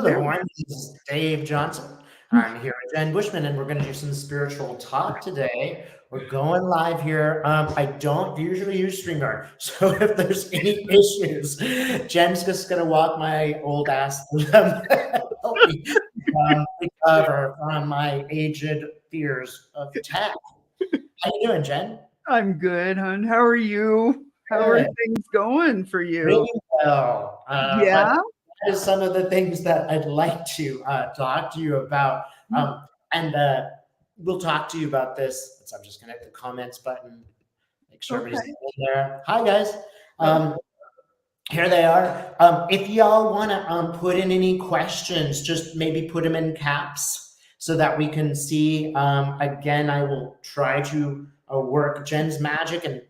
Yeah. Hello, this is Dave Johnson. I'm here with Jen Bushman, and we're going to do some spiritual talk today. We're going live here. I don't usually use StreamYard, so if there's any issues, Jen's just going to walk my old ass through them, help me recover from my aged fears of tech. How you doing, Jen? I'm good, hon. How are you? How are Good. things going for you? Really well. But Yeah. that is some of the things that I'd like to talk to you about. And we'll talk to you about this. So I'm just going to hit the comments button, make sure everybody's Okay. in there. Hi, guys. Oh, Here they are. If y'all want to put in any questions, just maybe put them in caps so that we can see. Again, I will try to work Jen's magic and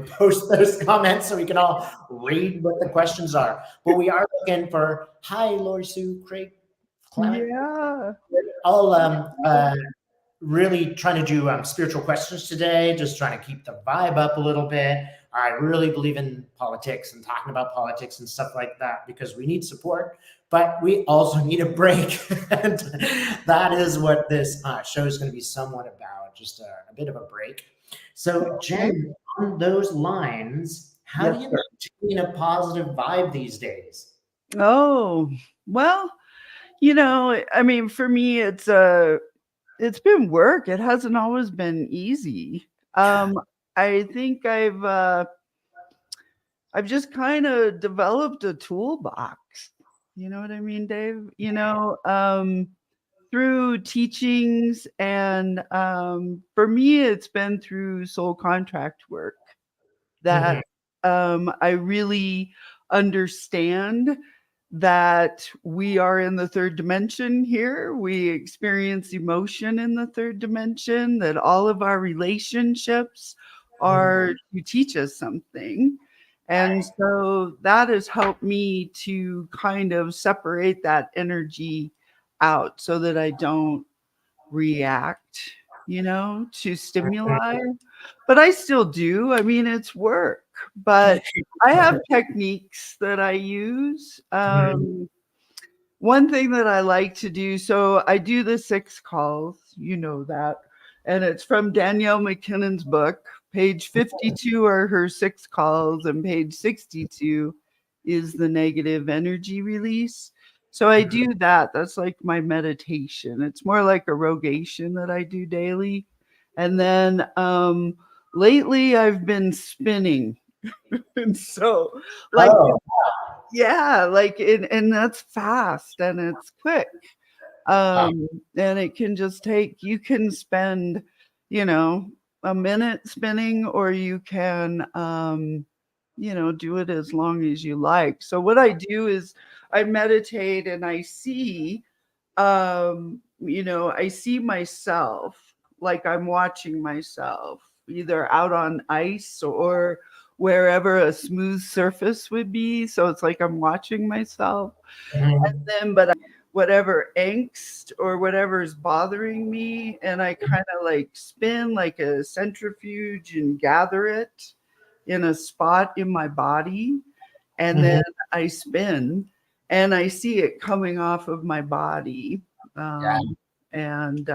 post those comments so we can all read what the questions are. But we are looking for, hi, Lori Sue, Craig, Clement. yeah. All really trying to do spiritual questions today, just trying to keep the vibe up a little bit. I really believe in politics and talking about politics and stuff like that because we need support, but we also need a break. And that is what this show is going to be somewhat about, just a bit of a break. So, Okay. Jen, on those lines, how Yes, do you sir. maintain a positive vibe these days? Oh, well, I mean, for me, it's been work. It hasn't always been easy. I think I've just kind of developed a toolbox. You know what I mean, Dave? Through teachings and for me it's been through soul contract work that Mhm. I really understand that we are in the third dimension here. We experience emotion in the third dimension, that all of our relationships are to teach us something. And so that has helped me to kind of separate that energy out so that I don't react, to stimuli. But I still do. I mean, it's work, but I have techniques that I use. One thing that I like to do, so I do the 6 calls, that, and it's from Danielle McKinnon's book. Page 52 are her 6 calls, and page 62 is the negative energy release. So I do that. That's like my meditation. It's more like a rogation that I do daily. And then lately I've been spinning. And so like Oh, yeah, and that's fast and it's quick. wow. And it can just take, you can spend, a minute spinning, or you can, do it as long as you like. So what I do is I meditate and I see, I see myself like I'm watching myself either out on ice or wherever a smooth surface would be. So it's like I'm watching myself. And Mhm. then, whatever angst or whatever is bothering me, and I kind of like spin like a centrifuge and gather it in a spot in my body. And Mhm. then I spin and I see it coming off of my body. Yeah. And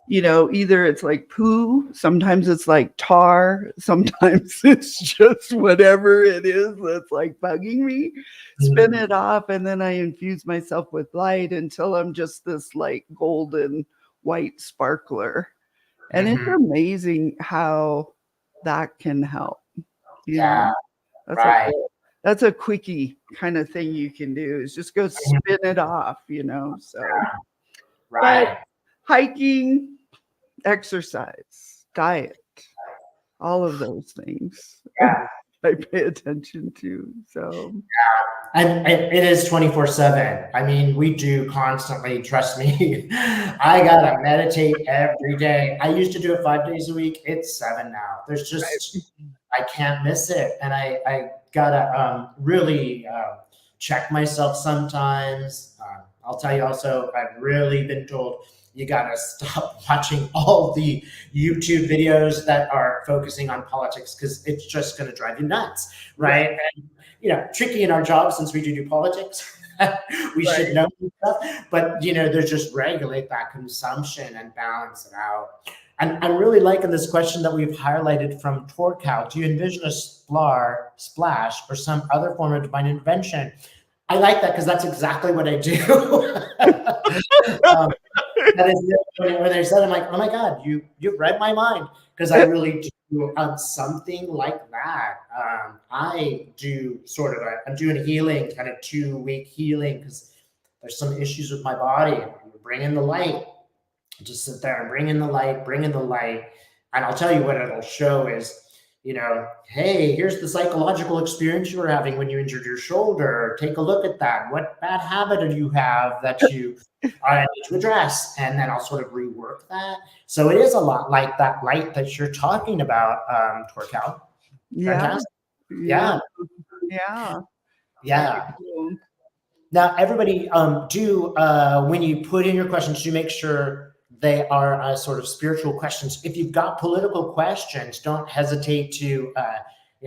either it's like poo, sometimes it's like tar, sometimes it's just whatever it is that's like bugging me, spin Mhm. it off, and then I infuse myself with light until I'm just this like golden white sparkler. And it's Mhm. amazing how that can help, you know. Yeah. That's like Right. that's a quickie kind of thing you can do is just go spin it off. So, but Right. hiking, exercise, diet, all of those things Yeah. I pay attention to. So, And it is 24/7. I mean, we do constantly, trust me. I gotta meditate every day. I used to do it 5 days a week. It's 7 now. There's just I can't miss it. And I gotta really check myself sometimes. I'll tell you also, I've really been told you gotta stop watching all the YouTube videos that are focusing on politics because it's just gonna drive you nuts, right. right? Tricky in our job since we do politics. We Right. should know stuff, but there's just regulate that consumption and balance it out. And I'm really liking this question that we've highlighted from Torcal. Do you envision a splash or some other form of divine intervention? I like that because that's exactly what I do. um, that is when they said, I'm like, oh my God, you've read my mind, because I really do something like that. I do I'm doing a healing, kind of 2-week healing, because there's some issues with my body. I'm bringing the light. Just sit there and bring in the light. And I'll tell you what it'll show is, hey, here's the psychological experience you were having when you injured your shoulder. Take a look at that. What bad habit do you have that you need to address? And then I'll sort of rework that. So it is a lot like that light that you're talking about, Torcal. Yeah. Fantastic. Yeah. Yeah. Yeah. Yeah. Cool. Now, everybody, when you put in your questions, do make sure they are sort of spiritual questions. If you've got political questions, don't hesitate to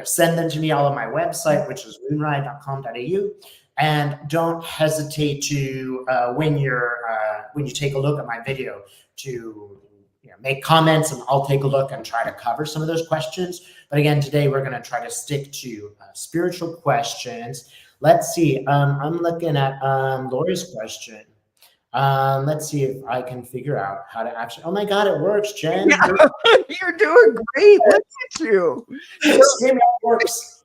send them to me all on my website, which is moonride.com.au. And don't hesitate to, when you take a look at my video, to make comments, and I'll take a look and try to cover some of those questions. But again, today we're going to try to stick to spiritual questions. Let's see. I'm looking at Lori's question. Let's see if I can figure out how to actually. Oh my God, it works, Jen. Yeah. You're doing great. Look at you. It works.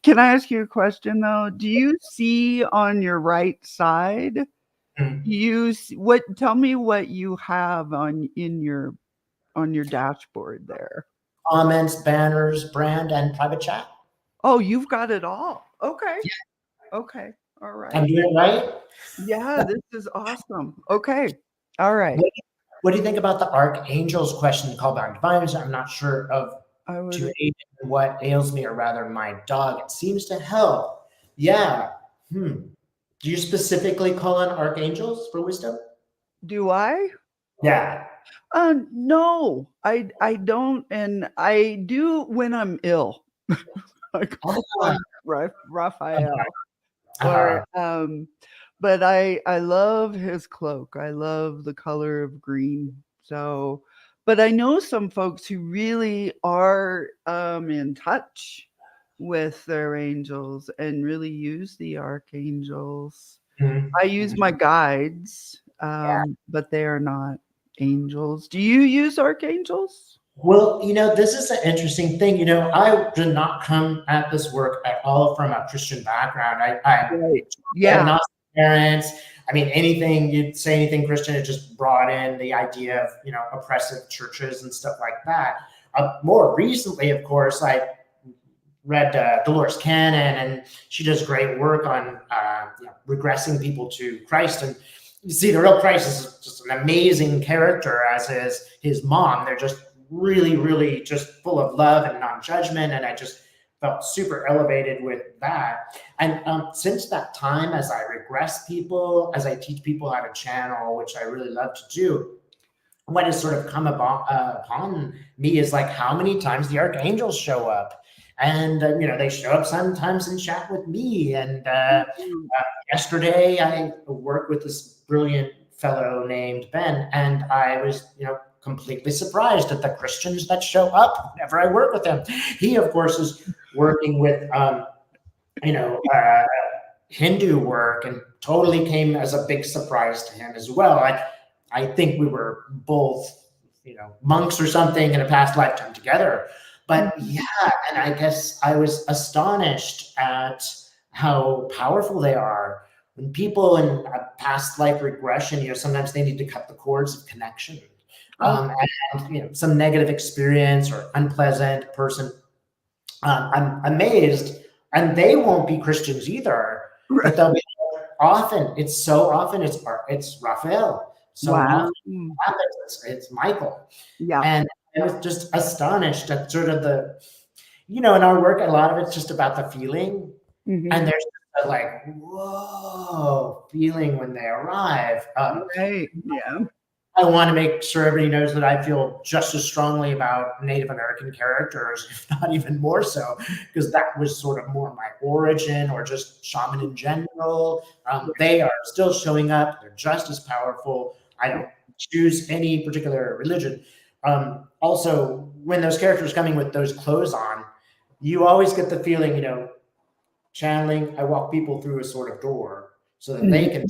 Can I ask you a question though? Do you see on your right side? Tell me what you have on your dashboard there. Comments, banners, brand, and private chat. Oh, you've got it all. Okay. Yeah. Okay. All right. I'm doing it right? Yeah, this is awesome. Okay. All right. What do you think about the archangels question called back divine? I'm not sure of to aid in what ails me, or rather my dog. It seems to help. Yeah. Do you specifically call on archangels for wisdom? Do I? Yeah. No, I don't, and I do when I'm ill. I call on Raphael. Or but I love his cloak. I love the color of green. So, but I know some folks who really are in touch with their angels and really use the archangels. I use my guides, but they are not angels. Do you use archangels? Well, this is an interesting thing. I did not come at this work at all from a Christian background. I have not parents. I mean, you'd say anything Christian, it just brought in the idea of, oppressive churches and stuff like that. More recently, of course, I read Dolores Cannon, and she does great work on regressing people to Christ. And you see, the real Christ is just an amazing character, as is his mom. They're just really, really just full of love and non-judgment. And I just felt super elevated with that. And since that time, as I regress people, as I teach people how to channel, which I really love to do, what has sort of come upon me is like how many times the archangels show up. And, they show up sometimes and chat with me. And yesterday I worked with this brilliant fellow named Ben, and I was, completely surprised at the Christians that show up whenever I work with him. He, of course, is working with, Hindu work, and totally came as a big surprise to him as well. I think we were both, monks or something in a past lifetime together. But yeah, and I guess I was astonished at how powerful they are. When people in a past life regression, sometimes they need to cut the cords of connection. And some negative experience or unpleasant person, I'm amazed, and they won't be Christians either, but they'll be it's Raphael. So often it's Michael. Yeah. And I was just astonished at sort of the, in our work, a lot of it's just about the feeling. Mm-hmm. And there's a whoa feeling when they arrive. Right. Yeah. I want to make sure everybody knows that I feel just as strongly about Native American characters, if not even more so, because that was sort of more my origin, or just shaman in general. They are still showing up. They're just as powerful. I don't choose any particular religion. Also, when those characters coming with those clothes on, you always get the feeling, channeling, I walk people through a sort of door so that they can.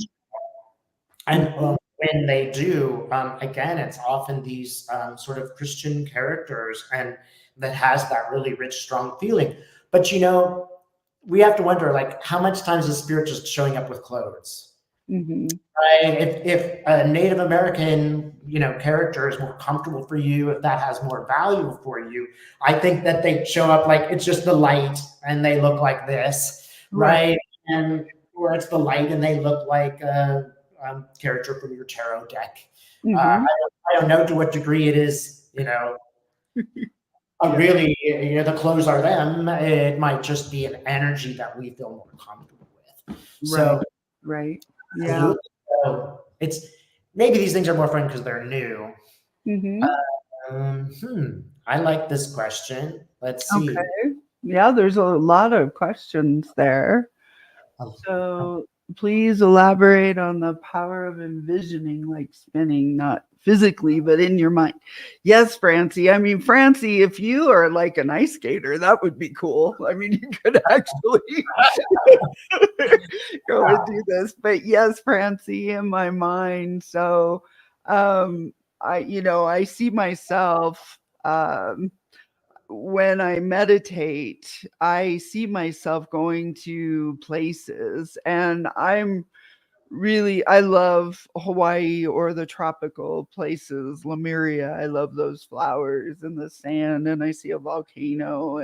And when they do, again, it's often these sort of Christian characters, and that has that really rich, strong feeling. But we have to wonder, like, how much times is spirit just showing up with clothes? Mm-hmm. Right? If a Native American, character is more comfortable for you, if that has more value for you, I think that they show up like it's just the light, and they look like this, right? And or it's the light, and they look like a character from your tarot deck. Mm-hmm. I don't know to what degree it is, really, the clothes are them. It might just be an energy that we feel more comfortable with. So, Right. Yeah. absolutely. So it's maybe these things are more fun because they're new. Mm-hmm. I like this question. Let's see. Okay. Yeah, there's a lot of questions there. Oh, So please elaborate on the power of envisioning, like spinning, not physically, but in your mind. Yes, Francie. I mean, Francie, if you are like an ice skater, that would be cool. I mean, you could actually go and do this. But yes, Francie, in my mind. So I see myself when I meditate, I see myself going to places, and I love Hawaii or the tropical places, Lemuria. I love those flowers and the sand, and I see a volcano,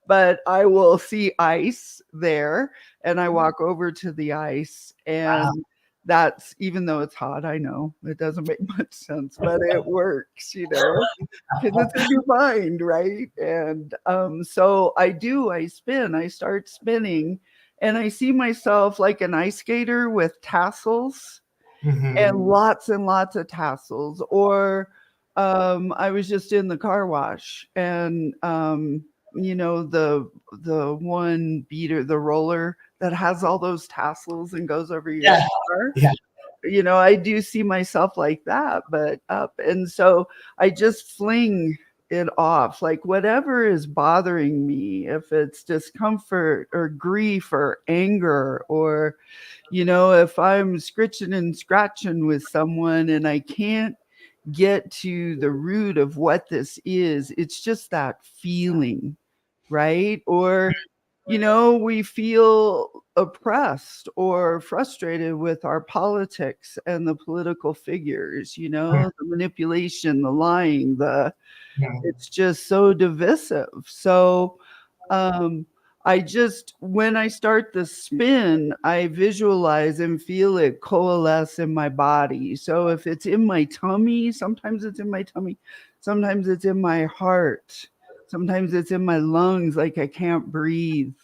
but I will see ice there, and I walk over to the ice, wow. and that's, even though it's hot, I know it doesn't make much sense, but it works, because it's in your mind, right? And so I spin, I start spinning, and I see myself like an ice skater with tassels and lots of tassels. Or I was just in the car wash, and the one beater, the roller that has all those tassels and goes over your Yeah. car. Yeah. I do see myself like that, but up. And so I just fling it off, like whatever is bothering me, if it's discomfort or grief or anger, or, if I'm scritching and scratching with someone and I can't get to the root of what this is, it's just that feeling, right? Or we feel oppressed or frustrated with our politics and the political figures, the manipulation, the lying, it's just so divisive. So, um, when I start the spin, I visualize and feel it coalesce in my body. So if it's in my tummy, sometimes it's in my tummy, sometimes it's in my heart, sometimes it's in my lungs, like I can't breathe.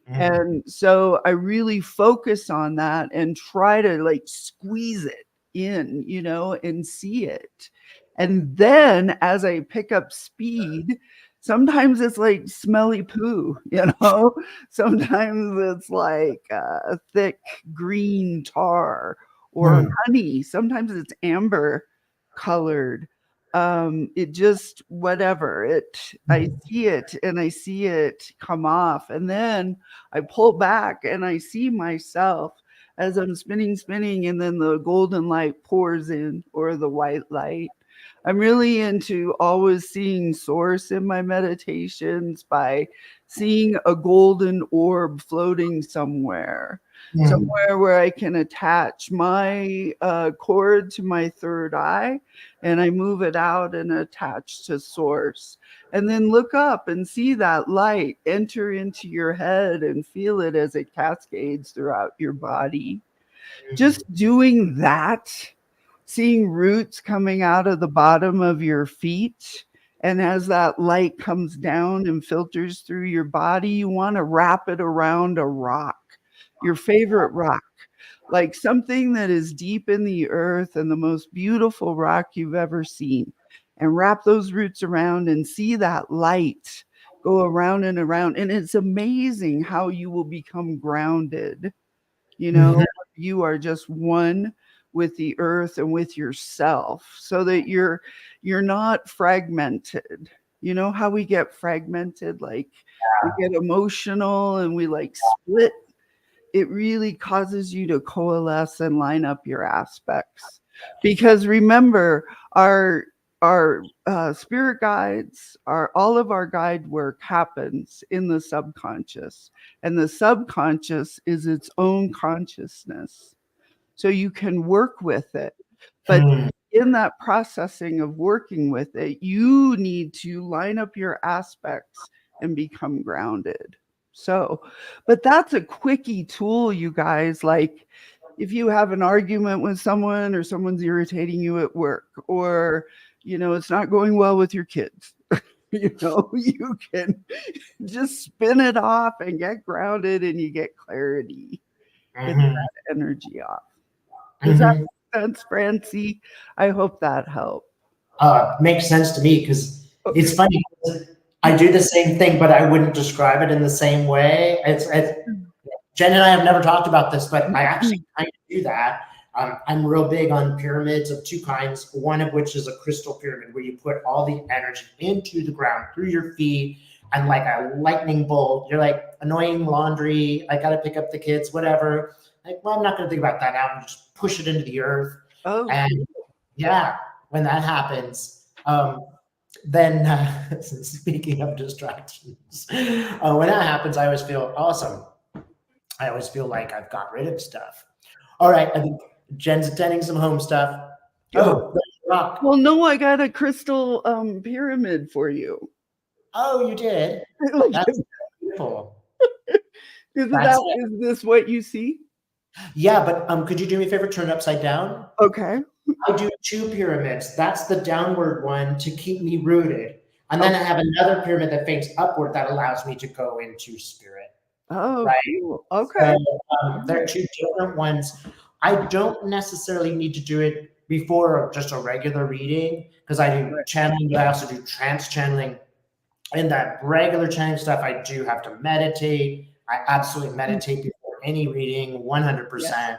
And so I really focus on that and try to like squeeze it in, and see it. And then as I pick up speed, sometimes it's like smelly poo, sometimes it's like a thick green tar or honey, sometimes it's amber colored. It just, whatever it, I see it and I see it come off, and then I pull back and I see myself as I'm spinning, and then the golden light pours in, or the white light. I'm really into always seeing source in my meditations by seeing a golden orb floating somewhere where I can attach my cord to my third eye, and I move it out and attach to source. And then look up and see that light enter into your head and feel it as it cascades throughout your body. Just doing that, seeing roots coming out of the bottom of your feet. And as that light comes down and filters through your body, you want to wrap it around a rock. your favorite rock, like something that is deep in the earth and the most beautiful rock you've ever seen, and wrap those roots around and see that light go around and around. And it's amazing how you will become grounded. Mhm. You are just one with the earth and with yourself, so that you're not fragmented. You know how we get fragmented, like we get emotional and we like split. It really causes you to coalesce and line up your aspects, because remember, our spirit guides, our all of our guide work happens in the subconscious, and the subconscious is its own consciousness, so you can work with it. But Hmm. in that processing of working with it, you need to line up your aspects and become grounded. So, but that's a quickie tool, you guys. Like if you have an argument with someone, or someone's irritating you at work, or it's not going well with your kids, you can just spin it off and get grounded, and you get clarity. Get Mhm. that energy off. Does that Mhm. make sense, Francie? I hope that helped. Makes sense to me because Okay. it's funny. I do the same thing, but I wouldn't describe it in the same way. Jen and I have never talked about this, but I actually kind of do that. I'm real big on pyramids of two kinds, one of which is a crystal pyramid where you put all the energy into the ground through your feet, and like a lightning bolt, you're like, annoying laundry, I got to pick up the kids, whatever. Like, well, I'm not going to think about that now. I'm just push it into the earth. Oh, And yeah, when that happens, then speaking of distractions, when that happens, I always feel awesome. I always feel like I've got rid of stuff. All right, I think Jen's attending some home stuff. oh. Oh, there's a rock. Well, no, I got a crystal pyramid for you. Oh, you did. Like, That's beautiful. That's is this what you see? yeah, but could you do me a favor? Turn it upside down. Okay. I do two pyramids. That's the downward one to keep me rooted, and then Okay. I have another pyramid that faces upward that allows me to go into spirit. Oh, Right. cool. So Okay. there are two different ones. I don't necessarily need to do it before just a regular reading because I do Right. channeling, but I also do trance channeling. In that regular channeling stuff, I do have to meditate. I absolutely meditate before any reading, Yes. 100%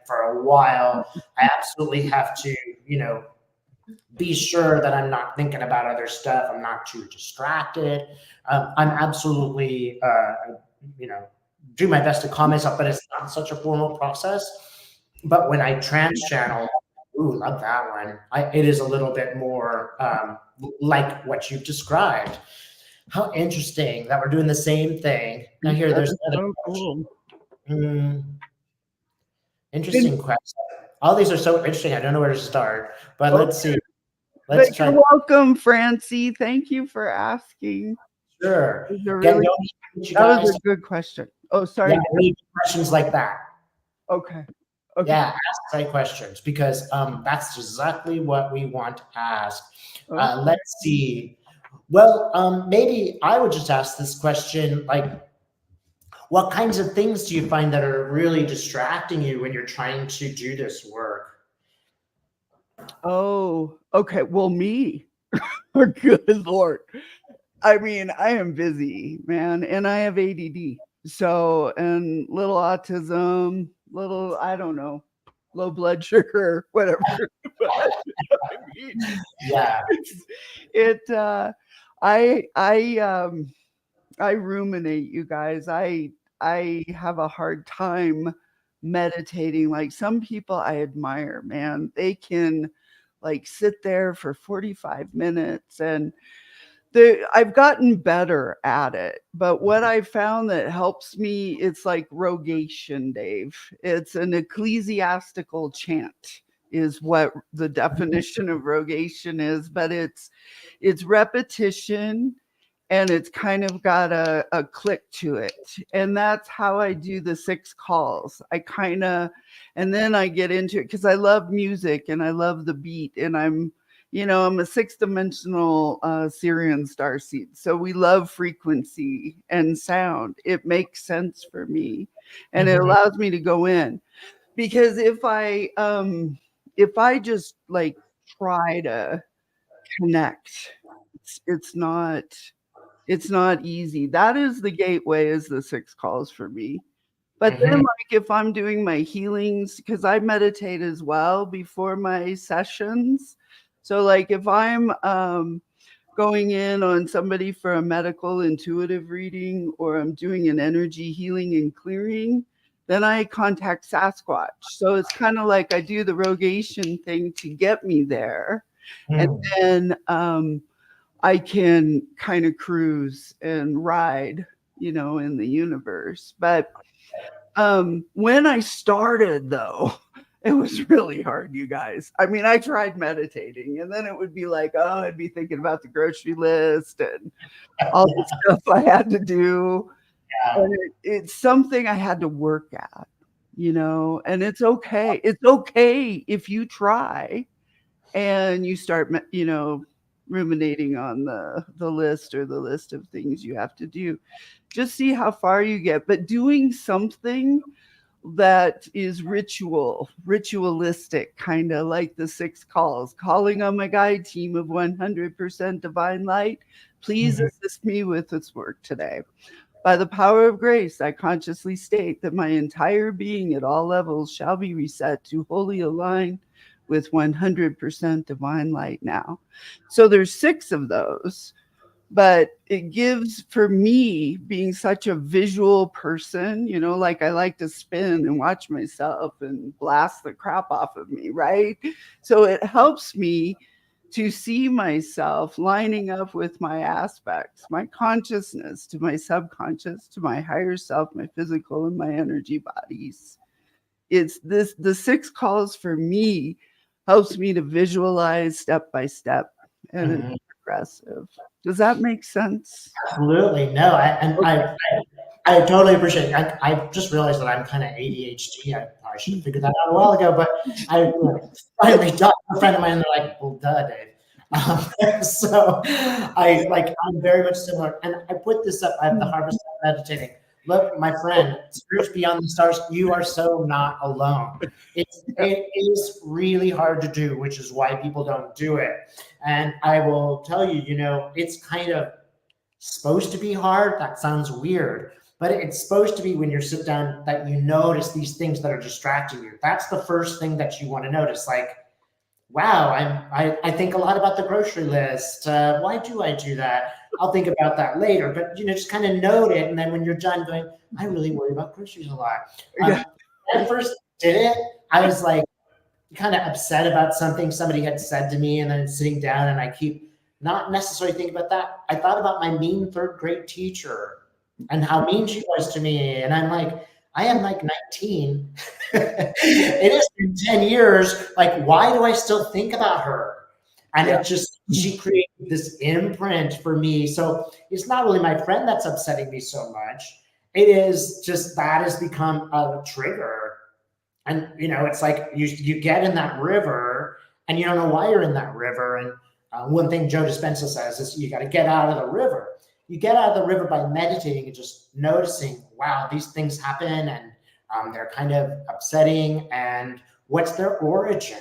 for a while. I absolutely have to, you know, be sure that I'm not thinking about other stuff. I'm not too distracted. I'm absolutely, you know, do my best to calm myself, but it's not such a formal process. But when I trans channel, ooh, love that one. It is a little bit more like what you've described. How interesting that we're doing the same thing. Now here, That there's is another so question. cool. Interesting question. All these are so interesting. I don't know where to start, but Okay. let's see. But Let's try. you're welcome, Francie. Thank you for asking. Sure. It was a Get really, going, you that was guys. a good question. Oh, Yeah, sorry. really good questions like that. Okay. Okay. Yeah, ask the right questions because that's exactly what we want to ask. Okay. Let's see. Well, maybe I would just ask this question like, what kinds of things do you find that are really distracting you when you're trying to do this work? Oh, okay. Well, me. Good Lord. I mean, I am busy, man, and I have ADD. So, and little autism, little, I don't know, low blood sugar, whatever. But I mean, Yeah. it's, it, I I ruminate, you guys. I have a hard time meditating. Like some people I admire, man. They can like sit there for 45 minutes, and I've gotten better at it. But what I found that helps me, it's like rogation, Dave. It's an ecclesiastical chant is what the definition of rogation is, but it's repetition, and it's kind of got a click to it. And that's how I do the 6 calls. I kind of, and then I get into it because I love music and I love the beat, and I'm I'm a 6th-dimensional Syrian starseed. So we love frequency and sound. It makes sense for me. And it allows me to go in. Because if I just like try to connect, it's not easy. That is the gateway, is the 6 calls for me. But then, like, if I'm doing my healings, because I meditate as well before my sessions. So, like, if I'm going in on somebody for a medical intuitive reading, or I'm doing an energy healing and clearing, then I contact Sasquatch. So it's kind of like I do the rogation thing to get me there. And then I can kind of cruise and ride, in the universe. But when I started, though, it was really hard, you guys. I mean, I tried meditating, and then it would be like, oh, I'd be thinking about the grocery list and all the stuff I had to do. And it's something I had to work at, and it's okay. It's okay if you try and you start, ruminating on the list, or the list of things you have to do. Just see how far you get. But doing something that is ritualistic, kind of like the 6 calls, calling on my guide team of 100% divine light. Please assist me with this work today. By the power of grace, I consciously state that my entire being at all levels shall be reset to wholly align with 100% divine light now. So there's 6 of those. But it gives, for me, being such a visual person, like I like to spin and watch myself and blast the crap off of me, right? So it helps me to see myself lining up with my aspects, my consciousness to my subconscious, to my higher self, my physical and my energy bodies. It's this, the 6 calls for me helps me to visualize step by step, and it's progressive. Does that make sense? Absolutely. No, I totally appreciate it. I just realized that I'm kind of ADHD. I should have figured that out a while ago, but I finally talked to a friend of mine, and they're like, well, duh, Dave. So I'm very much similar. And I put this up, I have the Harvest of Meditating. Look, my friend, spirits beyond the stars, you are so not alone. It is really hard to do, which is why people don't do it. And I will tell you, it's kind of supposed to be hard. That sounds weird, but it's supposed to be, when you sit down, that you notice these things that are distracting you. That's the first thing that you want to notice. Like, wow, I think a lot about the grocery list. Why do I do that? I'll think about that later. But just kind of note it, and then when you're done going, I really worry about groceries a lot. When I first did it, I was like kind of upset about something somebody had said to me, and then sitting down, and I keep not necessarily thinking about that. I thought about my mean 3rd grade teacher and how mean she was to me, and I'm like, I am like 19. It has been 10 years. Like, why do I still think about her? And she created this imprint for me. So it's not really my friend that's upsetting me so much. It is just that has become a trigger. And, it's like you get in that river, and you don't know why you're in that river. And one thing Joe Dispenza says is you got to get out of the river. You get out of the river by meditating and just noticing, wow, these things happen, and they're kind of upsetting, and what's their origin?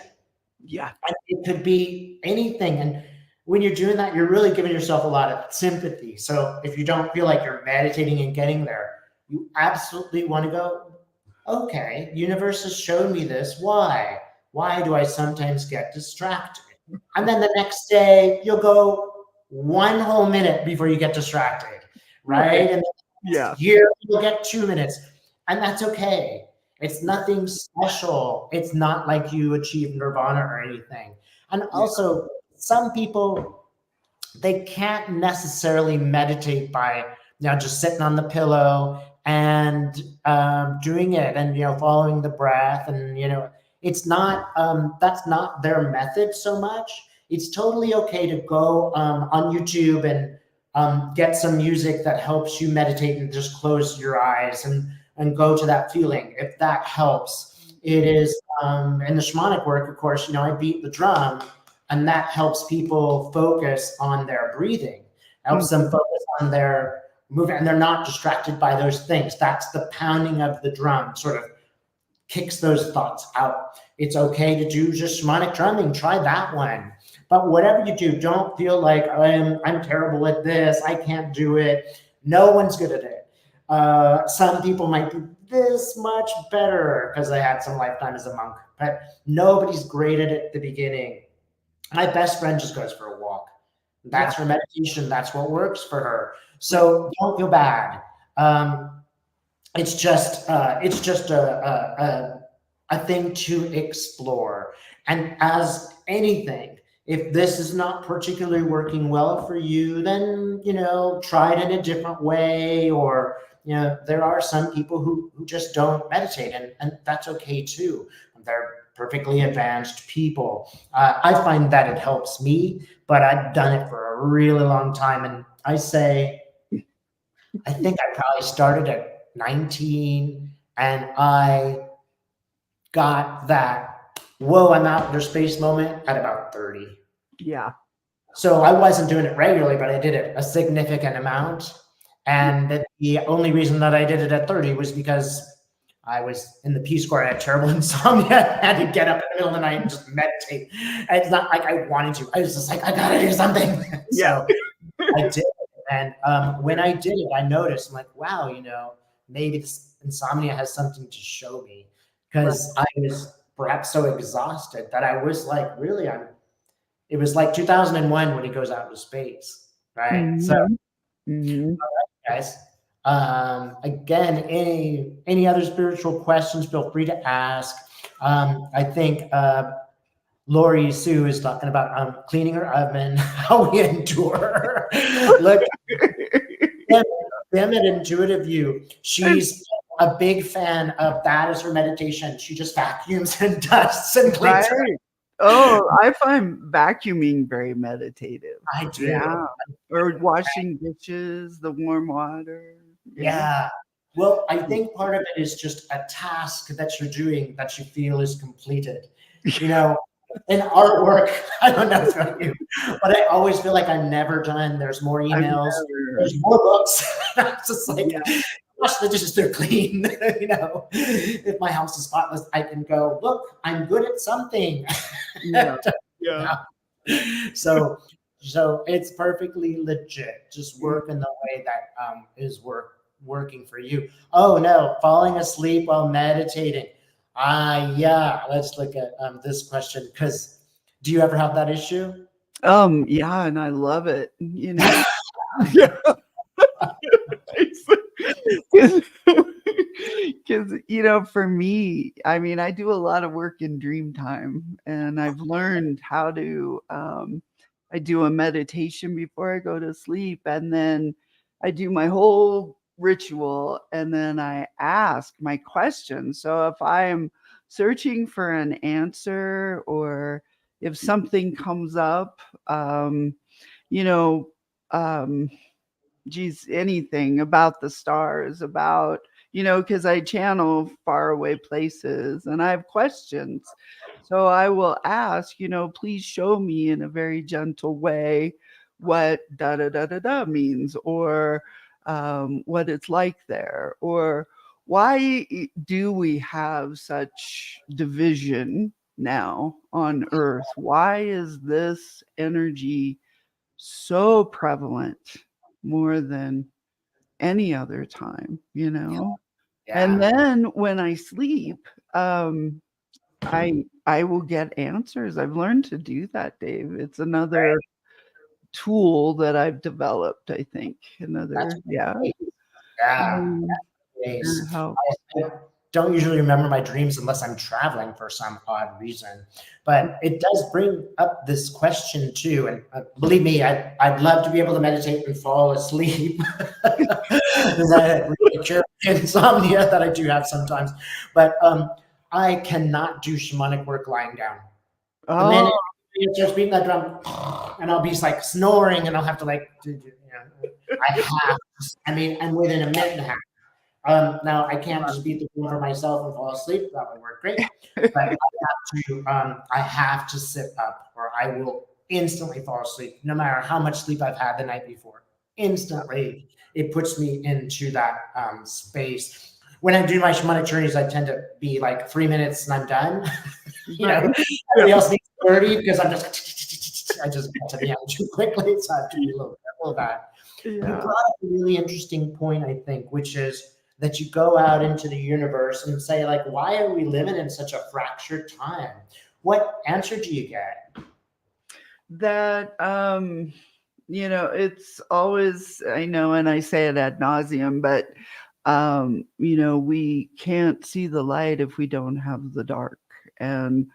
Yeah. And it could be anything. And when you're doing that, you're really giving yourself a lot of sympathy. So if you don't feel like you're meditating and getting there, you absolutely want to go, okay, universe has shown me this. Why? Why do I sometimes get distracted? And then the next day, you'll go 1 whole minute before you get distracted, right? And here you'll get 2 minutes, and that's okay. It's nothing special. It's not like you achieve nirvana or anything. And also, some people, they can't necessarily meditate by just sitting on the pillow and doing it, and following the breath, and it's not that's not their method so much. It's totally okay to go on YouTube and get some music that helps you meditate, and just close your eyes and go to that feeling, if that helps. It is in the shamanic work, of course, I beat the drum And that helps people focus on their breathing, helps them focus on their movement, and they're not distracted by those things. That's the pounding of the drum sort of kicks those thoughts out. It's okay to do just shamanic drumming. Try that one. But whatever you do, don't feel like I'm terrible at this. I can't do it. No one's good at it. Some people might be this much better because they had some lifetime as a monk, but nobody's great at it at the beginning. My best friend just goes for a walk. That's her meditation. That's what works for her. So don't feel bad. It's just a thing to explore. And as anything, if this is not particularly working well for you, then, try it in a different way. Or, there are some people who just don't meditate, and that's okay too. They're perfectly advanced people. I find that it helps me, but I've done it for a really long time. And I think I probably started at 19, and I got that, whoa, I'm out in space moment at about 30. Yeah. So I wasn't doing it regularly, but I did it a significant amount. And the only reason that I did it at 30 was because I was in the Peace Corps. I had terrible insomnia. I had to get up in the middle of the night and just meditate. And it's not like I wanted to. I was just like, I gotta do something. So I did it. And when I did it, I noticed, I'm like, wow, maybe this insomnia has something to show me, because I was perhaps so exhausted that I was like, really, it was like 2001 when he goes out into space, right? Mm-hmm. So, all right, guys. Again, any other spiritual questions, feel free to ask. I think Lori Sue is talking about cleaning her oven, how we endure. Look, them at Intuitive View, she's a big fan of that as her meditation. She just vacuums and dusts and cleans her. Oh, I find vacuuming very meditative. I do. Yeah. Or washing dishes, the warm water. Yeah. Well, I think part of it is just a task that you're doing that you feel is completed. In artwork, I don't know about you, but I always feel like I'm never done. There's more emails, there's more books. I'm just like, wash the dishes, they're clean. If my house is spotless, I can go, look, I'm good at something. So it's perfectly legit. Just work in the way that is working for you. Oh no, falling asleep while meditating. Let's look at this question, because do you ever have that issue? Yeah, and I love it. Because for me, I mean, I do a lot of work in dream time, and I've learned how to I do a meditation before I go to sleep, and then I do my whole ritual, and then I ask my questions. So if I am searching for an answer, or if something comes up, anything about the stars, about, because I channel faraway places and I have questions. So I will ask, please show me in a very gentle way what da da da da da means, or what it's like there, or why do we have such division now on Earth? Why is this energy so prevalent more than any other time, And then when I sleep, I will get answers. I've learned to do that, Dave. It's another tool that I've developed, I think. I don't usually remember my dreams unless I'm traveling for some odd reason, but it does bring up this question too. And believe me, I'd love to be able to meditate and fall asleep, because I really cure insomnia that I do have sometimes. But I cannot do shamanic work lying down. The minute it's just beating that drum, and I'll be like snoring, and I'll have to and within a minute and a half, Now I can't just beat the room for myself and fall asleep. That would work great. But I have to sit up or I will instantly fall asleep, no matter how much sleep I've had the night before. Instantly, it puts me into that space. When I do my shamanic journeys, I tend to be like 3 minutes and I'm done. Right. Everybody else needs 30 because I just get to the end too quickly. So I have to be a little careful of that. You Yeah. brought up a really interesting point, I think, which is that you go out into the universe and say, like, why are we living in such a fractured time? What answer do you get? That it's always, I know, and I say it ad nauseum, but we can't see the light if we don't have the dark. And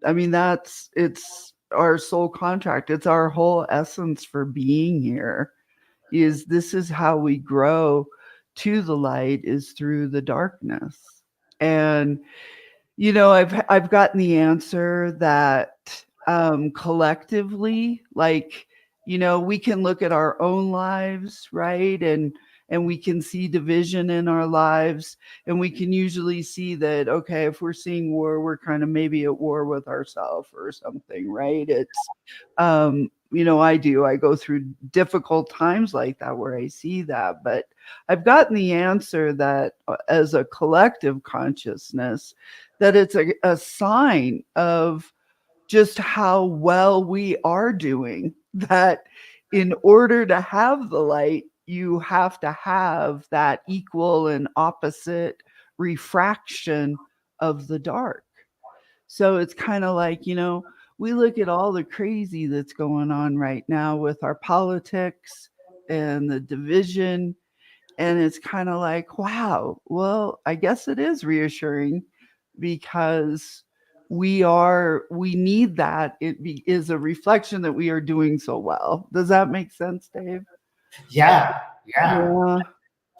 I mean, it's our soul contract. It's our whole essence for being here. This is how we grow to the light, is through the darkness. And I've gotten the answer that collectively, like, we can look at our own lives, right? And we can see division in our lives, and we can usually see that, okay, if we're seeing war, we're kind of maybe at war with ourselves or something, right? It's I go through difficult times like that where I see that, but I've gotten the answer that as a collective consciousness, that it's a sign of just how well we are doing, that in order to have the light, you have to have that equal and opposite refraction of the dark. So it's kind of like, we look at all the crazy that's going on right now with our politics and the division. And it's kind of like, wow, well, I guess it is reassuring, because we need that. Is a reflection that we are doing so well. Does that make sense, Dave? Yeah. Yeah. I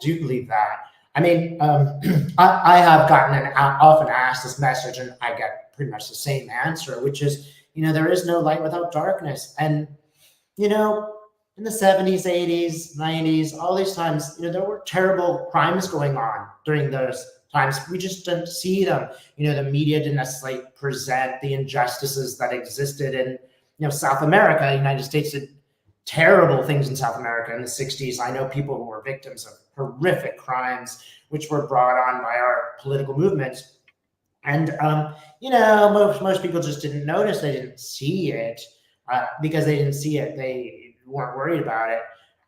do believe that. I mean, I have gotten often asked this message, and I get pretty much the same answer, which is, there is no light without darkness. And, in the 70s, 80s, 90s, all these times, there were terrible crimes going on during those times. We just didn't see them. The media didn't necessarily present the injustices that existed in, South America. United States did terrible things in South America in the 60s. I know people who were victims of horrific crimes, which were brought on by our political movements. And, most people just didn't notice. They didn't see it because they didn't see it. They weren't worried about it.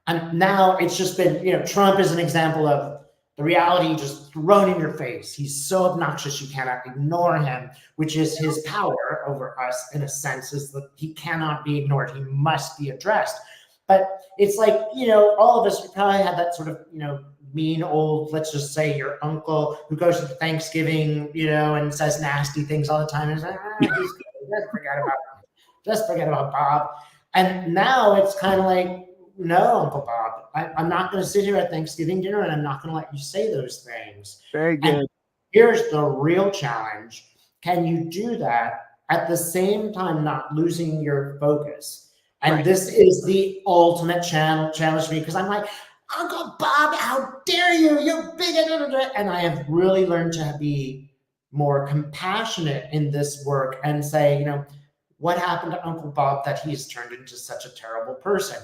And now it's just been, Trump is an example of the reality just thrown in your face. He's so obnoxious, you cannot ignore him, which is his power over us in a sense, is that he cannot be ignored. He must be addressed. But it's like, all of us probably had that sort of, mean old, let's just say your uncle who goes to Thanksgiving, and says nasty things all the time. And just forget about Bob. And now it's kind of like, no, Uncle Bob, I'm not going to sit here at Thanksgiving dinner and I'm not going to let you say those things. Very good. And here's the real challenge. Can you do that at the same time not losing your focus? And right. This is the ultimate challenge for me, because I'm like, Uncle Bob, how dare you? You're big. And I have really learned to be more compassionate in this work and say, what happened to Uncle Bob that he's turned into such a terrible person?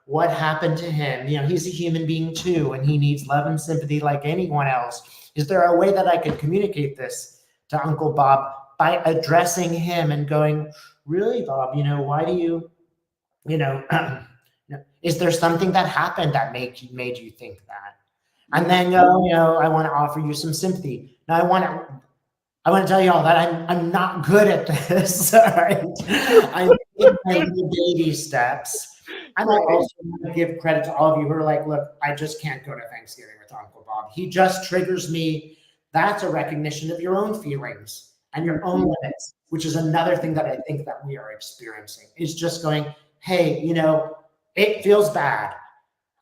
What happened to him? He's a human being too, and he needs love and sympathy like anyone else. Is there a way that I could communicate this to Uncle Bob by addressing him and going, really, Bob, why do you, is there something that happened that made you think that? And then go, I want to offer you some sympathy. Now I want to tell you all that I'm not good at this. All right, I'm taking my baby steps. And I also want to give credit to all of you who are like, look, I just can't go to Thanksgiving with Uncle Bob. He just triggers me. That's a recognition of your own feelings and your own limits, which is another thing that I think that we are experiencing, is just going, hey, it feels bad.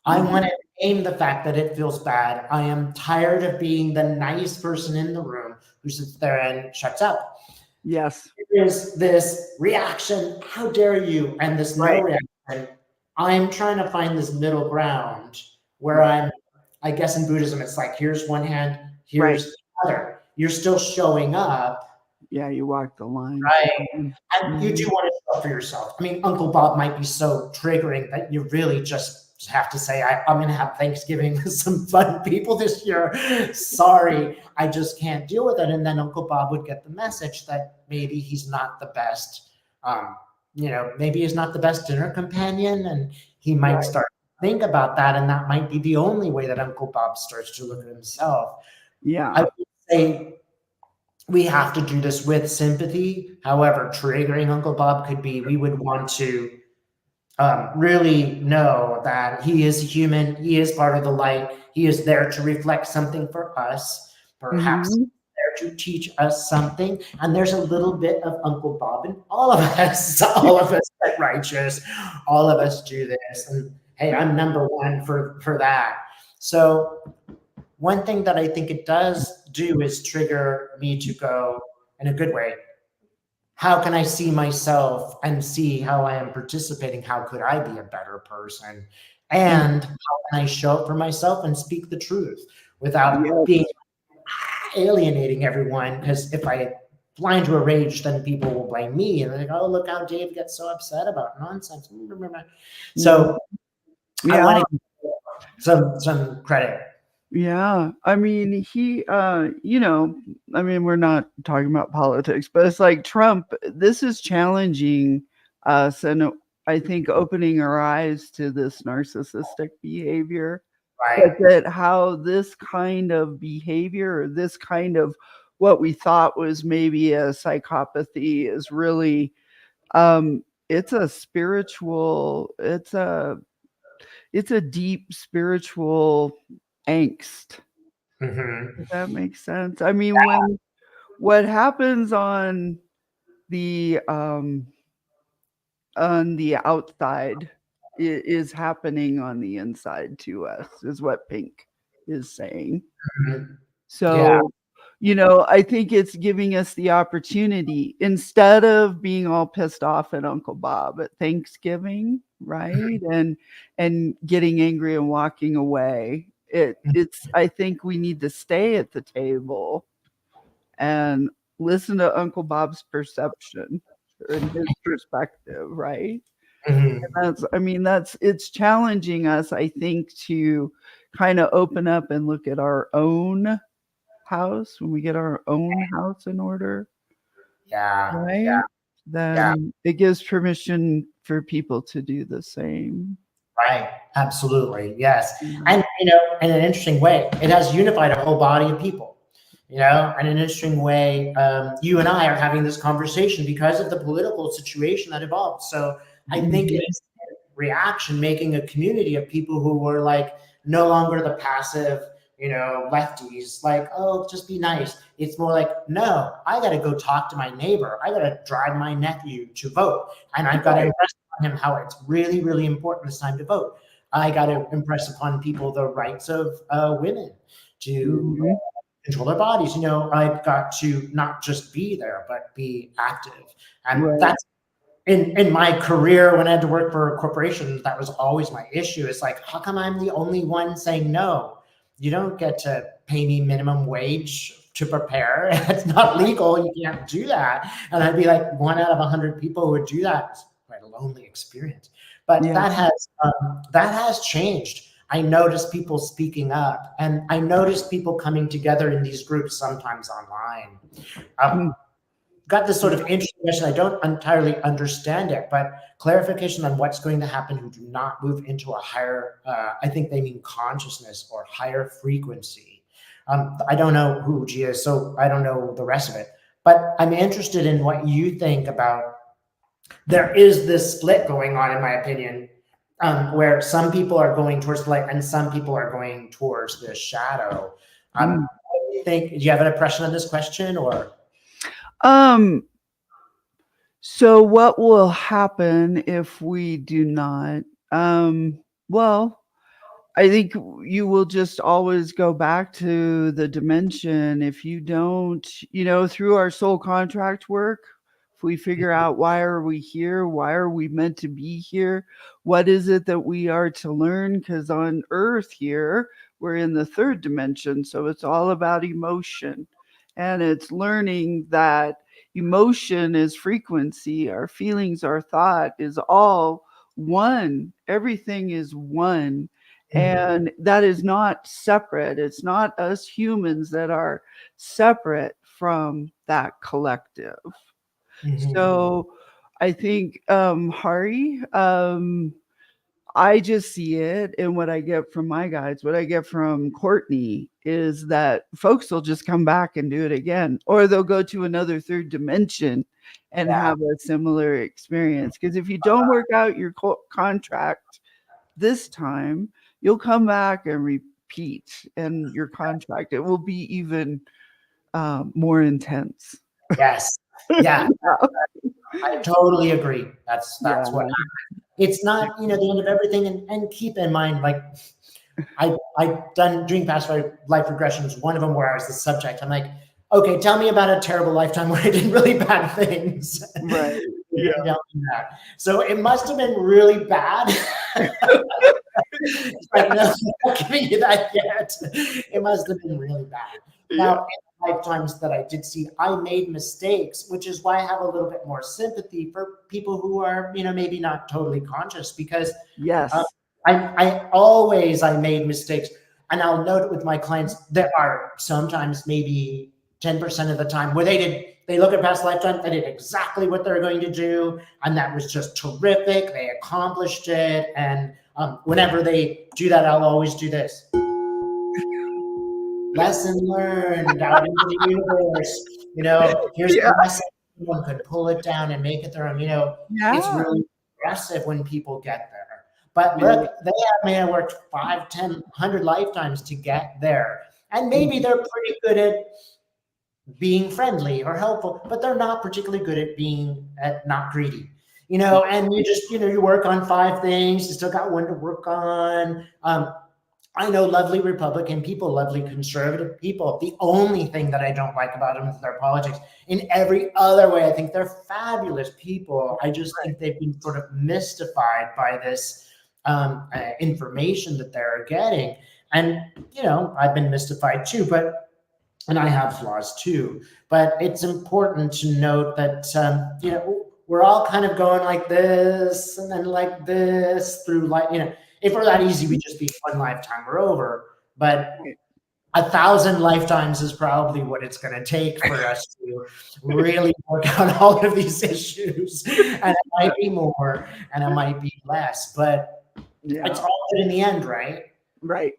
I want to name the fact that it feels bad. I am tired of being the nice person in the room who sits there and shuts up. Yes. There's this reaction, how dare you? And this no reaction. I'm trying to find this middle ground where I'm I guess in Buddhism, it's like, here's one hand, Right. here's the other. You're still showing up, Yeah, you walk the line. right? And you do Mhm. want to show up for yourself. I mean, Uncle Bob might be so triggering that you really just have to say, I'm going to have Thanksgiving with some fun people this year. Sorry, I just can't deal with it. And then Uncle Bob would get the message that maybe he's not the best, um, maybe he's not the best dinner companion. And he might Right. start to think about that. And that might be the only way that Uncle Bob starts to look at himself. I Yeah. would say we have to do this with sympathy. However, triggering Uncle Bob could be we would want to really know that he is human, he is part of the light, he is there to reflect something for us, perhaps Mhm. there to teach us something. And there's a little bit of Uncle Bob in all of us. All of us get righteous, all of us do this. And hey, I'm number one for that. So one thing that I think it does do is trigger me to go in a good way. How can I see myself and see how I am participating? How could I be a better person? And Mhm. how can I show up for myself and speak the truth without being Yes. alienating everyone? Because if I fly into a rage, then people will blame me and they're like, oh, look how Dave gets so upset about nonsense. Mhm. So I Yeah. want to give some credit. Yeah. I mean, I mean, we're not talking about politics, but it's like Trump, this is challenging us and I think opening our eyes to this narcissistic behavior, but Right. that how this kind of behavior or this kind of what we thought was maybe a psychopathy is really it's a spiritual, it's a deep spiritual angst. Hmm. Does that make sense? I mean, when what happens the on the outside is happening on the inside to us, is what Pink is saying. Yeah. So, I think it's giving us the opportunity instead of being all pissed off at Uncle Bob at Thanksgiving, right? And getting angry and walking away. It's I think we need to stay at the table and listen to Uncle Bob's perception and his perspective, right? Hmm. I mean, it's challenging us, I think, to kind of open up and look at our own house when we get our own house in order, Yeah. right? Yeah. Then it gives permission for people to do the same. Right. Absolutely. Yes. Yeah. And, in an interesting way, it has unified a whole body of people. In an interesting way, you and I are having this conversation because of the political situation that evolved. So I think Mhm. it's reaction making a community of people who were like no longer the passive, lefties, like, oh, just be nice. It's more like, no, I got to go talk to my neighbor. I got to drive my nephew to vote. And I've got to Right. impress him how it's really, really important this time to vote. I got to impress upon people the rights of women to Mhm. control their bodies. I've got to not just be there, but be active. And Right. that's in my career when I had to work for a corporation, that was always my issue. It's like, how come I'm the only one saying no? You don't get to pay me minimum wage to prepare. It's not legal. You can't do that. And I'd be like one out of 100 people who would do that. It's quite a lonely experience. But Yeah. that has changed. I noticed people speaking up, and I noticed people coming together in these groups, sometimes online. Um, Mm. got this sort of interesting question. I don't entirely understand it, but clarification on what's going to happen who do not move into a higher, I think they mean consciousness or higher frequency. I don't know who G is, so I don't know the rest of it. But I'm interested in what you think about. There is this split going on, in my opinion, where some people are going towards the light and some people are going towards the shadow. Mm. Do you have an impression on this question or? Um, so what will happen if we do not? Well, I think you will just always go back to the dimension if you don't, through our soul contract work, if we figure out why are we here, why are we meant to be here, what is it that we are to learn? Because on Earth here, we're in the third dimension. So it's all about emotion. And it's learning that emotion is frequency, our feelings, our thought is all one. Everything is one. And that is not separate. It's not us humans that are separate from that collective. So I think, Hari, I just see it, and what I get from my guides, what I get from Courtney is that folks will just come back and do it again, or they'll go to another third dimension and have a similar experience. Because if you don't work out your contract this time, you'll come back and repeat, and your contract, it will be even more intense. Yes. Yeah. I totally agree. That's what it's not, the end of everything. And keep in mind, like I've done Dream Past Life regressions, one of them where I was the subject. I'm like, okay, tell me about a terrible lifetime where I did really bad things. Right. Yeah. So it must have been really bad. Like, no, I'm not giving you that yet. It must have been really bad. Now, in lifetimes that I did see, I made mistakes, which is why I have a little bit more sympathy for people who are, maybe not totally conscious, because I made mistakes. And I'll note it with my clients, there are sometimes maybe 10% of the time where they look at past lifetime, they did exactly what they're going to do. And that was just terrific. They accomplished it. And whenever they do that, I'll always do this. Lesson learned out into the universe. Here's the lesson. Someone could pull it down and make it their own. It's really impressive when people get there. But look, may have worked 5, 10, 100 lifetimes to get there. And maybe they're pretty good at being friendly or helpful, but they're not particularly good at being not greedy. And you just, you work on 5 things, you still got 1 to work on. I know lovely Republican people, lovely conservative people. The only thing that I don't like about them is their politics. In every other way, I think they're fabulous people. I just think they've been sort of mystified by this information that they're getting. And, I've been mystified too, and I have flaws too. But it's important to note that, we're all kind of going like this and then like this through life, If we're that easy, we'd just be 1 lifetime, we're over. But 1,000 lifetimes is probably what it's going to take for us to really work out all of these issues. And it might be more, and it might be less, but it's all good in the end, right? Right.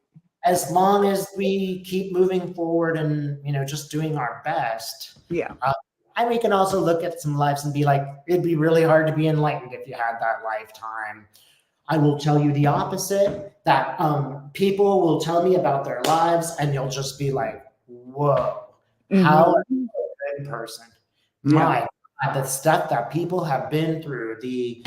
As long as we keep moving forward and, just doing our best. And we can also look at some lives and be like, it'd be really hard to be enlightened if you had that lifetime. I will tell you the opposite, that people will tell me about their lives and you'll just be like, whoa, how are you a good person? My God, the stuff that people have been through, the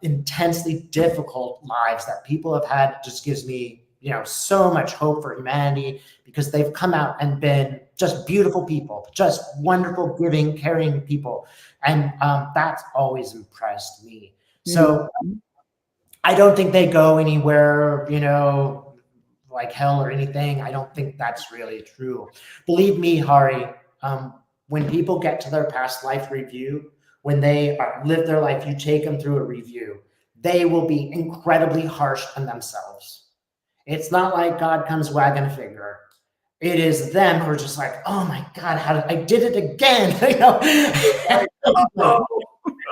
intensely difficult lives that people have had just gives me, so much hope for humanity, because they've come out and been just beautiful people, just wonderful, giving, caring people. And that's always impressed me. So I don't think they go anywhere, like hell or anything. I don't think that's really true. Believe me, Hari, when people get to their past life review, when they live their life, you take them through a review, they will be incredibly harsh on themselves. It's not like God comes wagging a finger. It is them who are just like, oh my God, I did it again.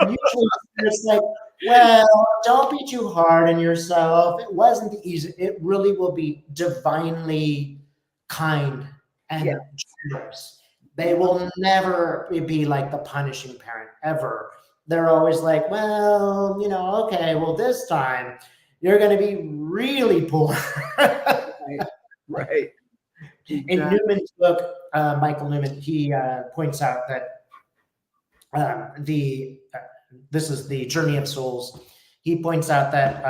Usually it's like, well, don't be too hard on yourself. It wasn't the easy. It really will be divinely kind and generous. They will never be like the punishing parent ever. They're always like, well, okay, well, this time you're going to be really poor. Right. In Newman's book, Michael Newman, he points out that this is the journey of souls. He points out that,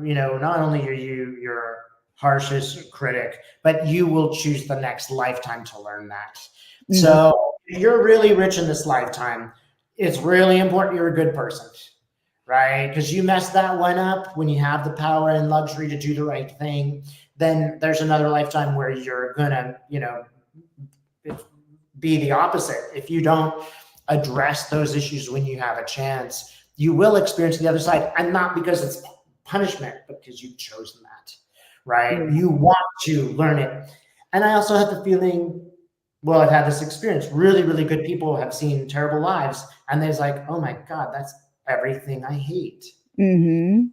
not only are you your harshest critic, but you will choose the next lifetime to learn that. So if you're really rich in this lifetime, it's really important you're a good person, right? Because you mess that one up when you have the power and luxury to do the right thing, then there's another lifetime where you're gonna, be the opposite. If you don't address those issues when you have a chance, you will experience the other side, and not because it's punishment, but because you've chosen that, right? Yeah. You want to learn it. And I also have the feeling, well, I've had this experience. Really, really good people have seen terrible lives, and there's like, oh my God, that's everything I hate. Mm-hmm.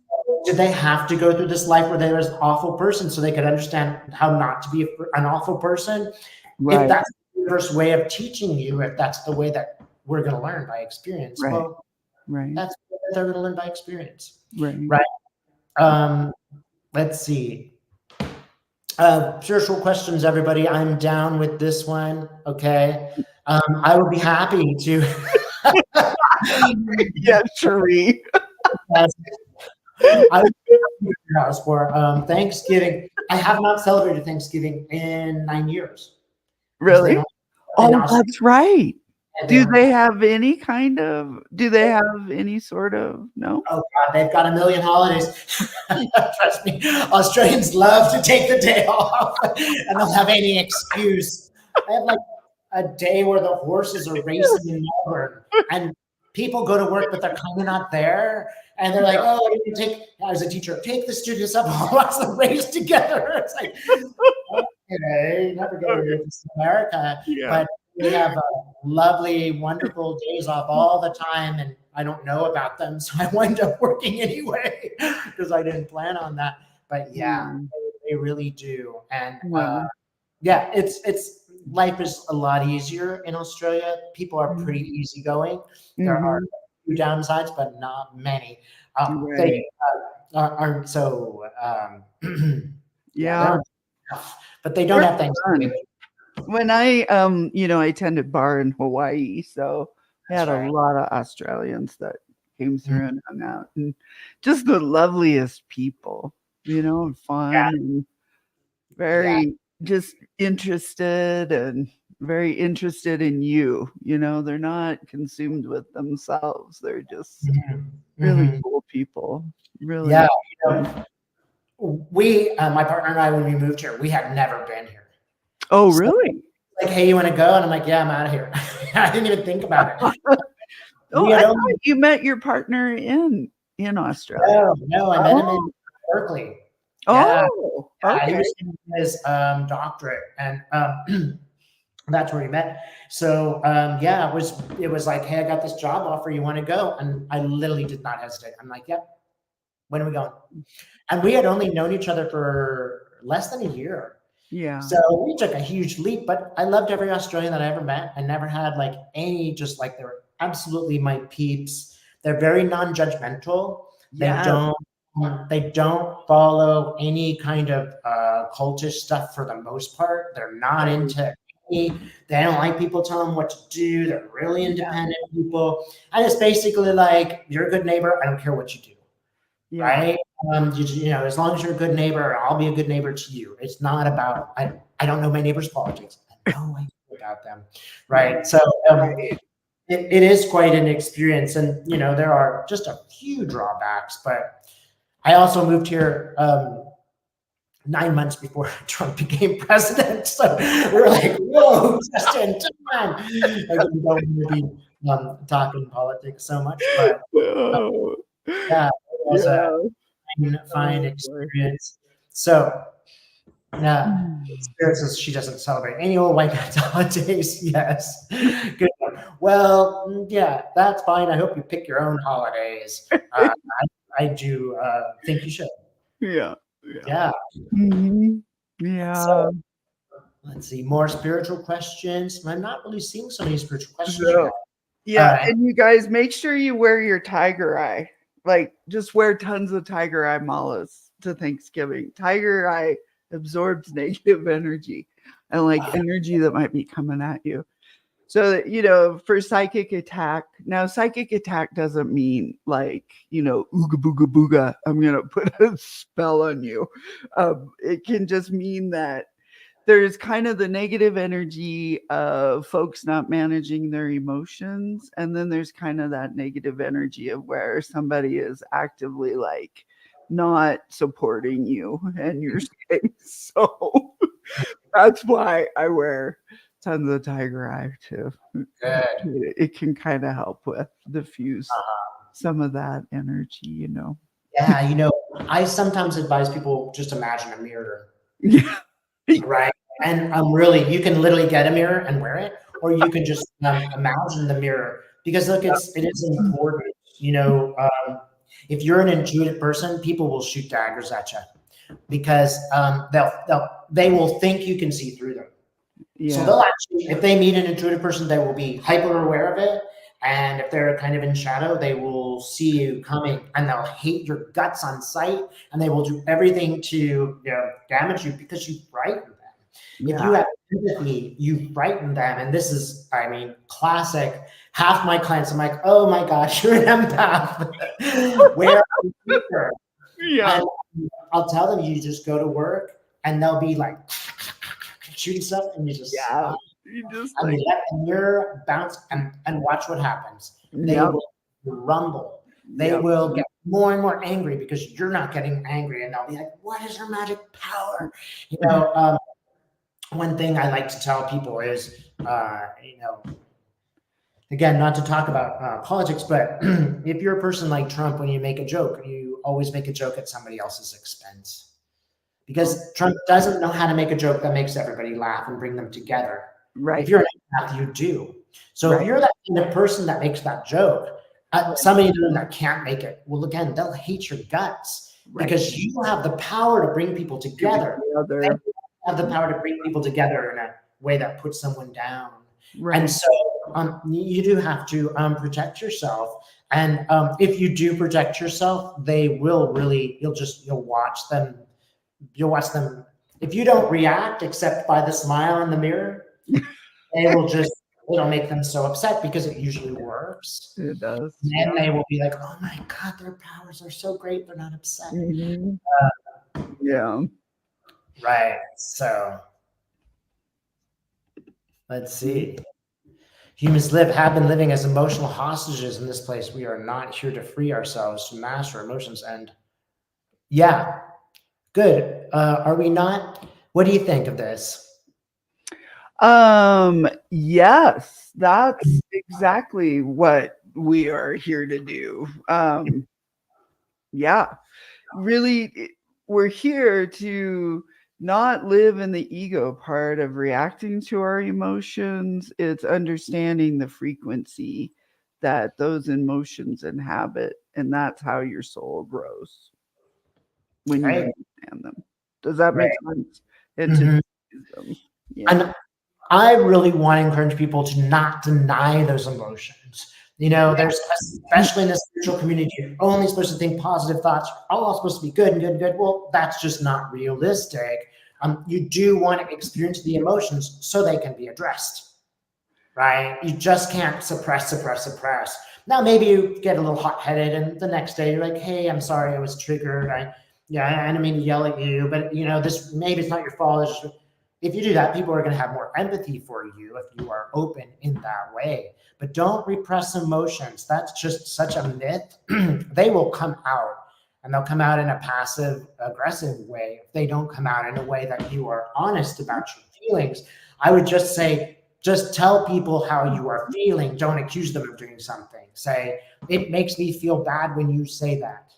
Did they have to go through this life where they were an awful person so they could understand how not to be an awful person? Right. If that's the universe way of teaching you, if that's the way that we're going to learn by experience, Right. well, Right. that's what they're going to learn by experience. Right. Let's see. Spiritual questions, everybody. I'm down with this one. Okay. I would be happy to. Yeah, Cherie. I was at your house for Thanksgiving. I have not celebrated Thanksgiving in 9 years. Really? Oh, that's right. Do don't. they have any sort of, no? Oh God, they've got a million holidays. Trust me, Australians love to take the day off, and they'll have any excuse. I have like a day where the horses are racing in Melbourne, and people go to work, but they're kind of not there. And they're like, "Oh, you take as a teacher, take the students up and watch the race together." It's like, okay, never go to America, but we have lovely, wonderful days off all the time, and I don't know about them, so I wind up working anyway because I didn't plan on that. But yeah, they really do, and yeah, it's life is a lot easier in Australia. People are pretty easygoing. There are a few downsides, but not many. They aren't so yeah, but they don't have Thanksgiving. When I attended bar in Hawaii, so I had a lot of Australians that came through and hung out, and just the loveliest people, and fun and very just interested and very interested in you. They're not consumed with themselves. They're just really cool people. Really. Yeah. We, my partner and I, when we moved here, we had never been here. Oh, really? Like, hey, you want to go? And I'm like, yeah, I'm out of here. I didn't even think about it. I thought you met your partner in Australia. No, I met him in Berkeley. Oh, okay. He was in his doctorate, and that's where we met. So it was like, hey, I got this job offer. You want to go? And I literally did not hesitate. I'm like, yep. When are we going? And we had only known each other for less than a year. Yeah. So we took a huge leap, but I loved every Australian that I ever met. I never had like any, just like, they were absolutely my peeps. They're very non-judgmental. Yeah. They don't follow any kind of cultish stuff for the most part. They're not into any, they don't like people telling them what to do. They're really independent people. And it's basically like, you're a good neighbor. I don't care what you do. Yeah. Right? As long as you're a good neighbor, I'll be a good neighbor to you. It's not about, I don't know my neighbor's politics. I have no idea about them. Right. So it is quite an experience. And, there are just a few drawbacks, but I also moved here 9 months before Trump became president. So we were like, whoa, just in time. I don't want to be talking politics so much, but yeah. It was a fine experience. So, Spirit says she doesn't celebrate annual white man's holidays. Yes. Good. Well, yeah, that's fine. I hope you pick your own holidays. I do think you should. Yeah. Yeah. Mm-hmm. Yeah. So, let's see, more spiritual questions. I'm not really seeing so many spiritual questions. Yeah, and you guys, make sure you wear your tiger eye. Like, just wear tons of tiger eye malas to Thanksgiving. Tiger eye absorbs negative energy and like energy that might be coming at you. So, for psychic attack, now psychic attack doesn't mean like, ooga booga booga, I'm going to put a spell on you. It can just mean that there's kind of the negative energy of folks not managing their emotions. And then there's kind of that negative energy of where somebody is actively like not supporting you and your space. So that's why I wear tons of tiger eye too. Good. It can kind of help with diffuse some of that energy, you know. Yeah, I sometimes advise people just imagine a mirror, Yeah. right? And really, you can literally get a mirror and wear it, or you can just imagine the mirror. Because look, it is important. If you're an intuitive person, people will shoot daggers at you because they will think you can see through them. So Yeah. they'll actually, if they meet an intuitive person, they will be hyper aware of it. And if they're kind of in shadow, they will see you coming and they'll hate your guts on sight and they will do everything to damage you because you frighten them. If you Yeah. have empathy, you frighten them. And this is, I mean, classic. Half my clients, I'm like, oh my gosh, you're an empath. Where are you? Yeah. And I'll tell them you just go to work and they'll be like shooting stuff and you just Yeah. stop. You just And like, you let the mirror bounce and watch what happens. They yep. will rumble. They Yep. will get more and more angry because you're not getting angry. And they'll be like, what is her magic power? One thing I like to tell people is, again, not to talk about politics, but if you're a person like Trump, when you make a joke, you always make a joke at somebody else's expense. Because Trump doesn't know how to make a joke that makes everybody laugh and bring them together. Right. If you're an empath, you do. So Right. if you're that kind of person that makes that joke, somebody that can't make it, well, again, they'll hate your guts because you have the power to bring people together. They have the power to bring people together in a way that puts someone down. Right. And so you do have to protect yourself. And if you do protect yourself, they will really, you'll watch them. You'll watch them. If you don't react except by the smile in the mirror, it'll make them so upset because it usually works. It does. And then they will be like, oh my God, their powers are so great. They're not upset. Mm-hmm. Yeah. Right. So let's see. Humans have been living as emotional hostages in this place. We are not here to free ourselves, to master emotions. And yeah, good. Are we not? What do you think of this? Yes, that's exactly what we are here to do. Yeah, really, we're here to not live in the ego part of reacting to our emotions. It's understanding the frequency that those emotions inhabit, and that's how your soul grows when you understand them. Does that make sense? And to use them. Yeah. And I really want to encourage people to not deny those emotions. There's, especially in the spiritual community, you're only supposed to think positive thoughts. You're all supposed to be good and good and good. Well, that's just not realistic. You do want to experience the emotions so they can be addressed, right? You just can't suppress. Now, maybe you get a little hot-headed and the next day you're like, hey, I'm sorry, I was triggered. I didn't mean to yell at you, but this, maybe it's not your fault. If you do that, people are going to have more empathy for you if you are open in that way. But don't repress emotions. That's just such a myth. They will come out, and they'll come out in a passive aggressive way. If they don't come out in a way that you are honest about your feelings, I would just say, just tell people how you are feeling. Don't accuse them of doing something. Say, it makes me feel bad when you say that.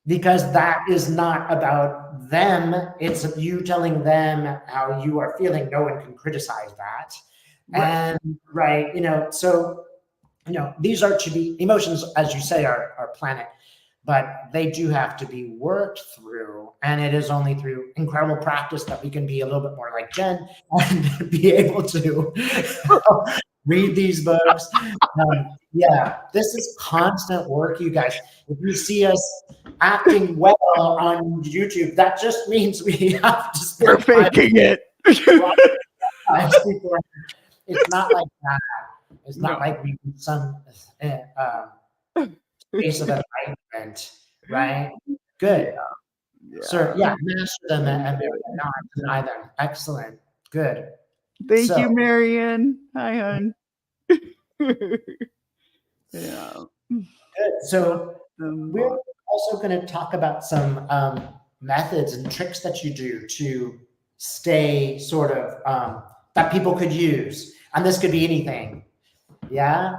Because that is not about them. It's you telling them how you are feeling. No one can criticize that. And so, these are to be emotions, as you say, are planet, but they do have to be worked through. And it is only through incredible practice that we can be a little bit more like Jen and be able to read these books. This is constant work, you guys. If you see us acting well on YouTube, that just means we have to spend faking it. It's not like that. It's not like we need some space of enlightenment, right? Good. Sir, master them and not deny them. Excellent. Good. Thank So you, Marion. Hi, hon. Yeah. good. So Awesome. we're also going to talk about some methods and tricks that you do to stay sort of that people could use, and this could be anything. Yeah,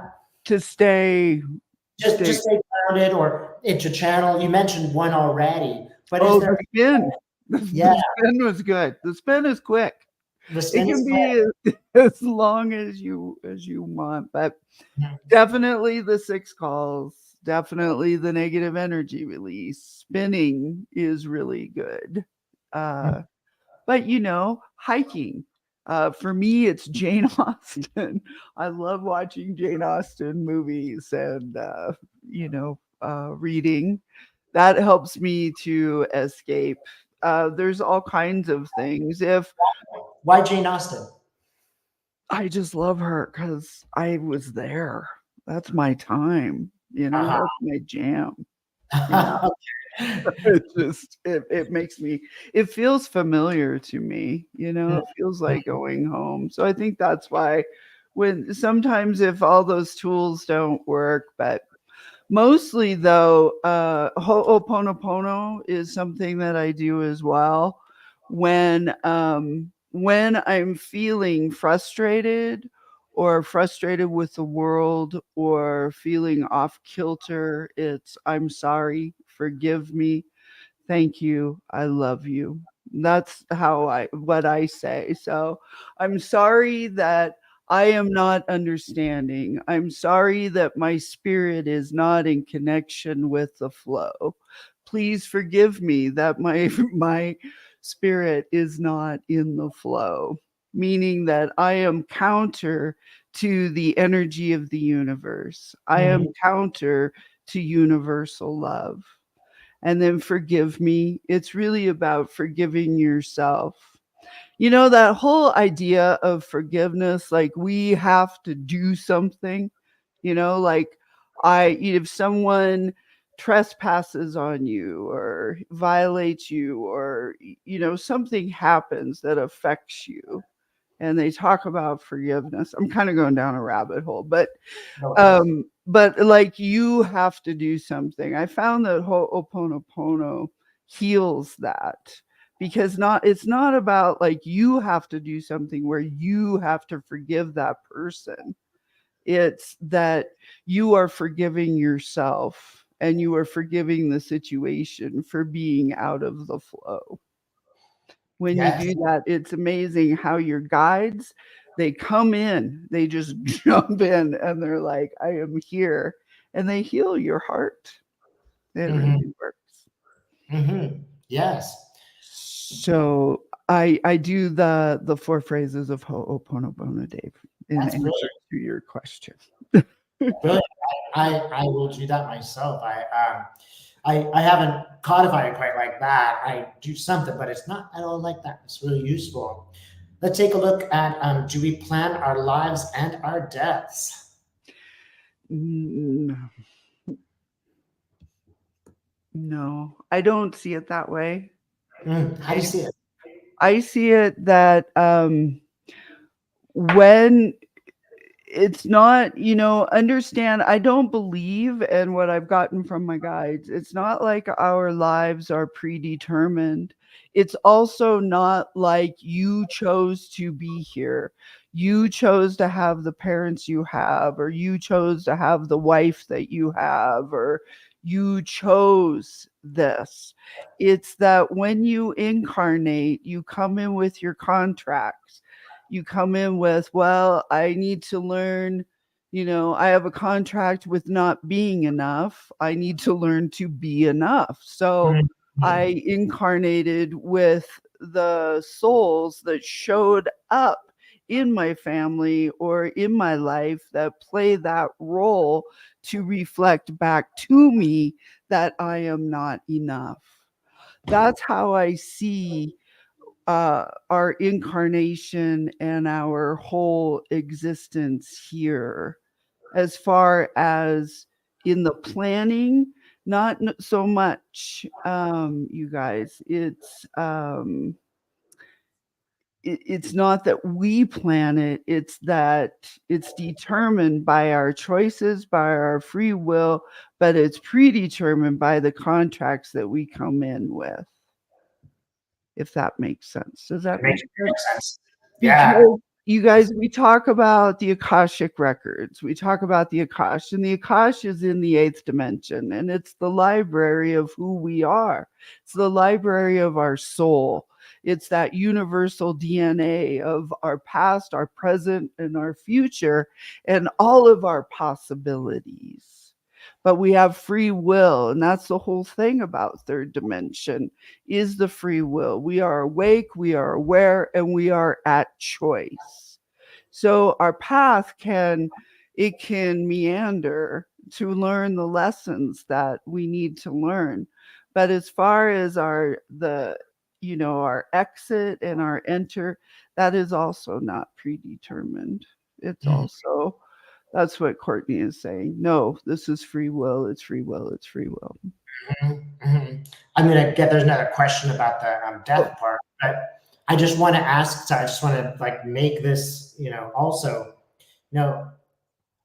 To stay. just stay grounded or into channel. You mentioned one already, but is Oh, there? the spin. Yeah, The spin was good. The spin is quick. the It spin can is quick. be as long as you want, but definitely the 6 calls, definitely the negative energy release. Spinning is really good. Uh, but hiking. For me, it's Jane Austen. I love watching Jane Austen movies and reading. That helps me to escape. There's all kinds of things. If Why Jane Austen? I just love her because I was there. That's my time. Uh-huh. That's my jam. Yeah. It makes me, it feels familiar to me, it feels like going home. So I think that's why when sometimes if all those tools don't work, but mostly though, Ho'oponopono is something that I do as well when I'm feeling frustrated with the world or feeling off kilter. It's I'm sorry, forgive me, thank you, I love you. That's what I say. So I'm sorry that I am not understanding. I'm sorry that my spirit is not in connection with the flow. Please forgive me that my my spirit is not in the flow, meaning that I am counter to the energy of the universe. I am Mhm. counter to universal love. And then forgive me. It's really about forgiving yourself. That whole idea of forgiveness, like we have to do something, like if someone trespasses on you or violates you or, something happens that affects you and they talk about forgiveness. I'm kind of going down a rabbit hole, but No worries. like you have to do something. I found that Ho'oponopono heals that because it's not about like you have to do something where you have to forgive that person. It's that you are forgiving yourself and you are forgiving the situation for being out of the flow. When you Yes. do that, it's amazing how your guides, they come in, they just jump in and they're like, I am here. And they heal your heart. It Hmm. really works. Yes. So I do the 4 phrases of Ho'oponopono, Dave, in That's answer brilliant. to your question. Brilliant. I will do that myself. I haven't codified it quite like that. I do something, but it's not at all like that. It's really useful. Let's take a look at do we plan our lives and our deaths? No, no, I don't see it that way. How do you see it? I see it that when it's not, understand, I don't believe, and what I've gotten from my guides, it's not like our lives are predetermined. It's also not like you chose to be here. You chose to have the parents you have, or you chose to have the wife that you have, or you chose this. It's that when you incarnate, you come in with your contracts. You come in with, well, I need to learn, I have a contract with not being enough. I need to learn to be enough. So Mhm. I incarnated with the souls that showed up in my family or in my life that play that role to reflect back to me that I am not enough. That's how I see our incarnation and our whole existence here, as far as in the planning, not so much, you guys. it's not that we plan it, it's that it's determined by our choices, by our free will, but it's predetermined by the contracts that we come in with, if that makes sense. Does It that makes make sense? perfect sense. Yeah. Because you guys, we talk about the Akashic records. We talk about the Akash, and the Akash is in the eighth dimension, and it's the library of who we are. It's the library of our soul. It's that universal DNA of our past, our present, and our future, and all of our possibilities. But we have free will, and that's the whole thing about third dimension is the free will. We are awake, we are aware, and we are at choice. So our path can meander to learn the lessons that we need to learn. But as far as our exit and our enter, that is also not predetermined. It's Mhm. also that's what Courtney is saying. No, this is free will. It's free will. It's free will. Mhm, mhm. I'm gonna get there's another question about the Oh, death part, but I just want to ask. So I just want to like make this, also, you know,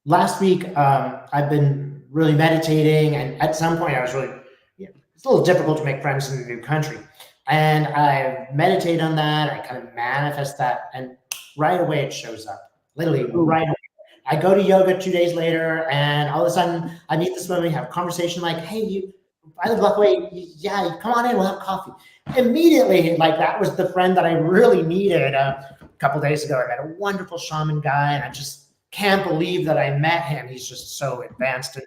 last week I've been really meditating, and at some point I was really, it's a little difficult to make friends in a new country, and I meditate on that. I kind of manifest that, and right away it shows up, literally oh, right. I go to yoga 2 days later, and all of a sudden I meet this woman. We have a conversation like, "Hey, I live a block away. Yeah, come on in. We'll have coffee." Immediately, like that was the friend that I really needed. A couple days ago, I met a wonderful shaman guy, and I just can't believe that I met him. He's just so advanced.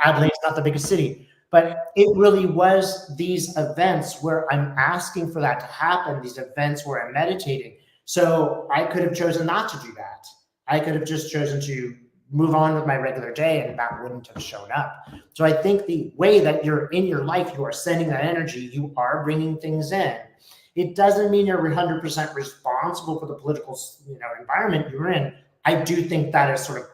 Adelaide's not the biggest city, but it really was these events where I'm asking for that to happen. These events where I'm meditating. So I could have chosen not to do that. I could have just chosen to move on with my regular day, and that wouldn't have shown up. So I think the way that you're in your life, you are sending that energy, you are bringing things in. It doesn't mean you're 100% responsible for the political, environment you're in. I do think that is sort of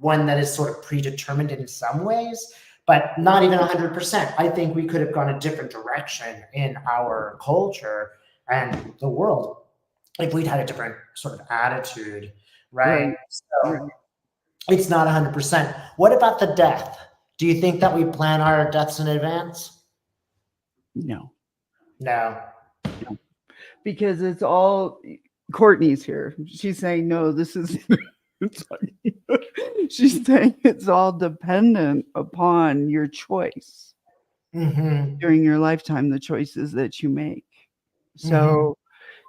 one that is sort of predetermined in some ways, but not even 100%. I think we could have gone a different direction in our culture and the world if we'd had a different sort of attitude, right? right, So right. it's not 100%. What about the death? Do you think that we plan our deaths in advance? No, No. no, because it's all. Courtney's here. She's saying no. This is. She's saying it's all dependent upon your choice Mm-hmm. during your lifetime, the choices that you make. Mm-hmm. So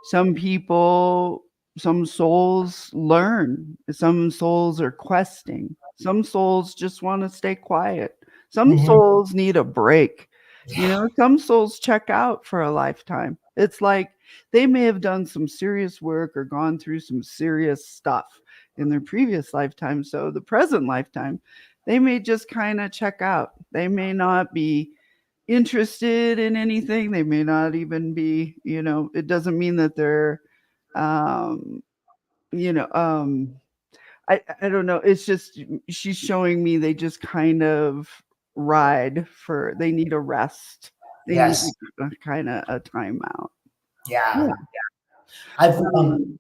some people, some souls learn, some souls are questing, some souls just want to stay quiet, some Mm-hmm. souls need a break. Yeah. Some souls check out for a lifetime. It's like they may have done some serious work or gone through some serious stuff in their previous lifetime. So the present lifetime, they may just kind of check out. They may not be interested in anything. They may not even be, it doesn't mean that they're, um, you know, um, I don't know. It's just she's showing me they just kind of they need a rest. They need Yes. a kind of a timeout. Yeah. Yeah. I've Um,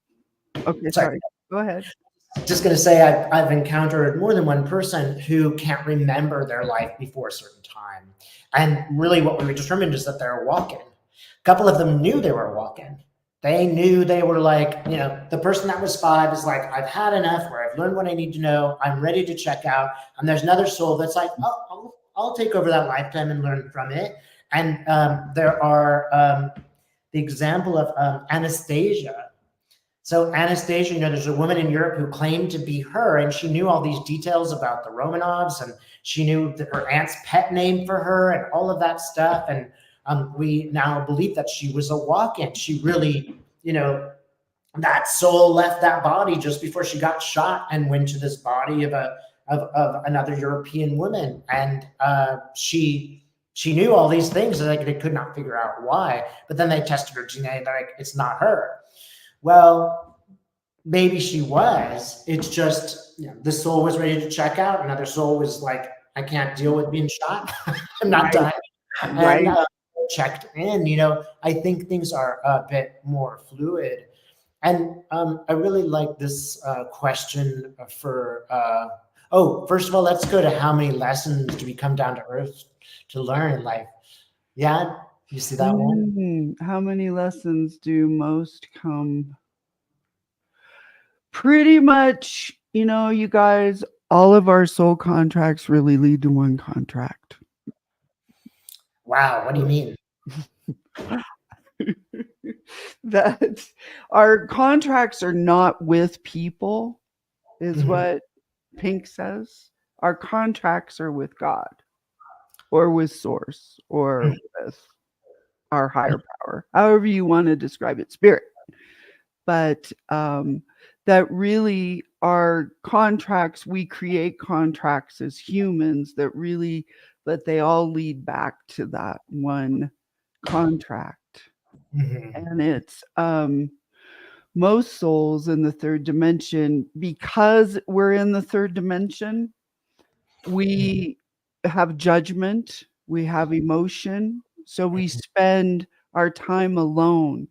okay, sorry. sorry. Go ahead. Just going to say I've encountered more than one person who can't remember their life before a certain time. And really what we determined is that they're walking. A couple of them knew they were walking. They knew they were like, the person that was 5 is like, I've had enough, where I've learned what I need to know. I'm ready to check out. And there's another soul that's like, oh, I'll take over that lifetime and learn from it. And there are the example of Anastasia. So Anastasia, there's a woman in Europe who claimed to be her, and she knew all these details about the Romanovs, and she knew her aunt's pet name for her, and all of that stuff. And we now believe that she was a walk-in. She really, that soul left that body just before she got shot and went to this body of another European woman, and she knew all these things, and they could not figure out why. But then they tested her DNA, and they're like, it's not her. Well, maybe she was. It's just the soul was ready to check out. Another soul was like, I can't deal with being shot. I'm not Right, dying. And right. checked in. I think things are a bit more fluid. And I really like this question for. First of all, let's go to how many lessons do we come down to Earth to learn in life? Yeah, you see that one? How many lessons do most come? Pretty much, you guys, all of our soul contracts really lead to one contract. Wow, what do you mean? That our contracts are not with people, is what Pink says. Our contracts are with God or with Source or with our higher power, however you want to describe it, spirit. But that really are contracts. We create contracts as humans that really, but they all lead back to that one contract. And it's most souls in the third dimension, because we're in the third dimension, we have judgment, we have emotion, so we spend our time alone.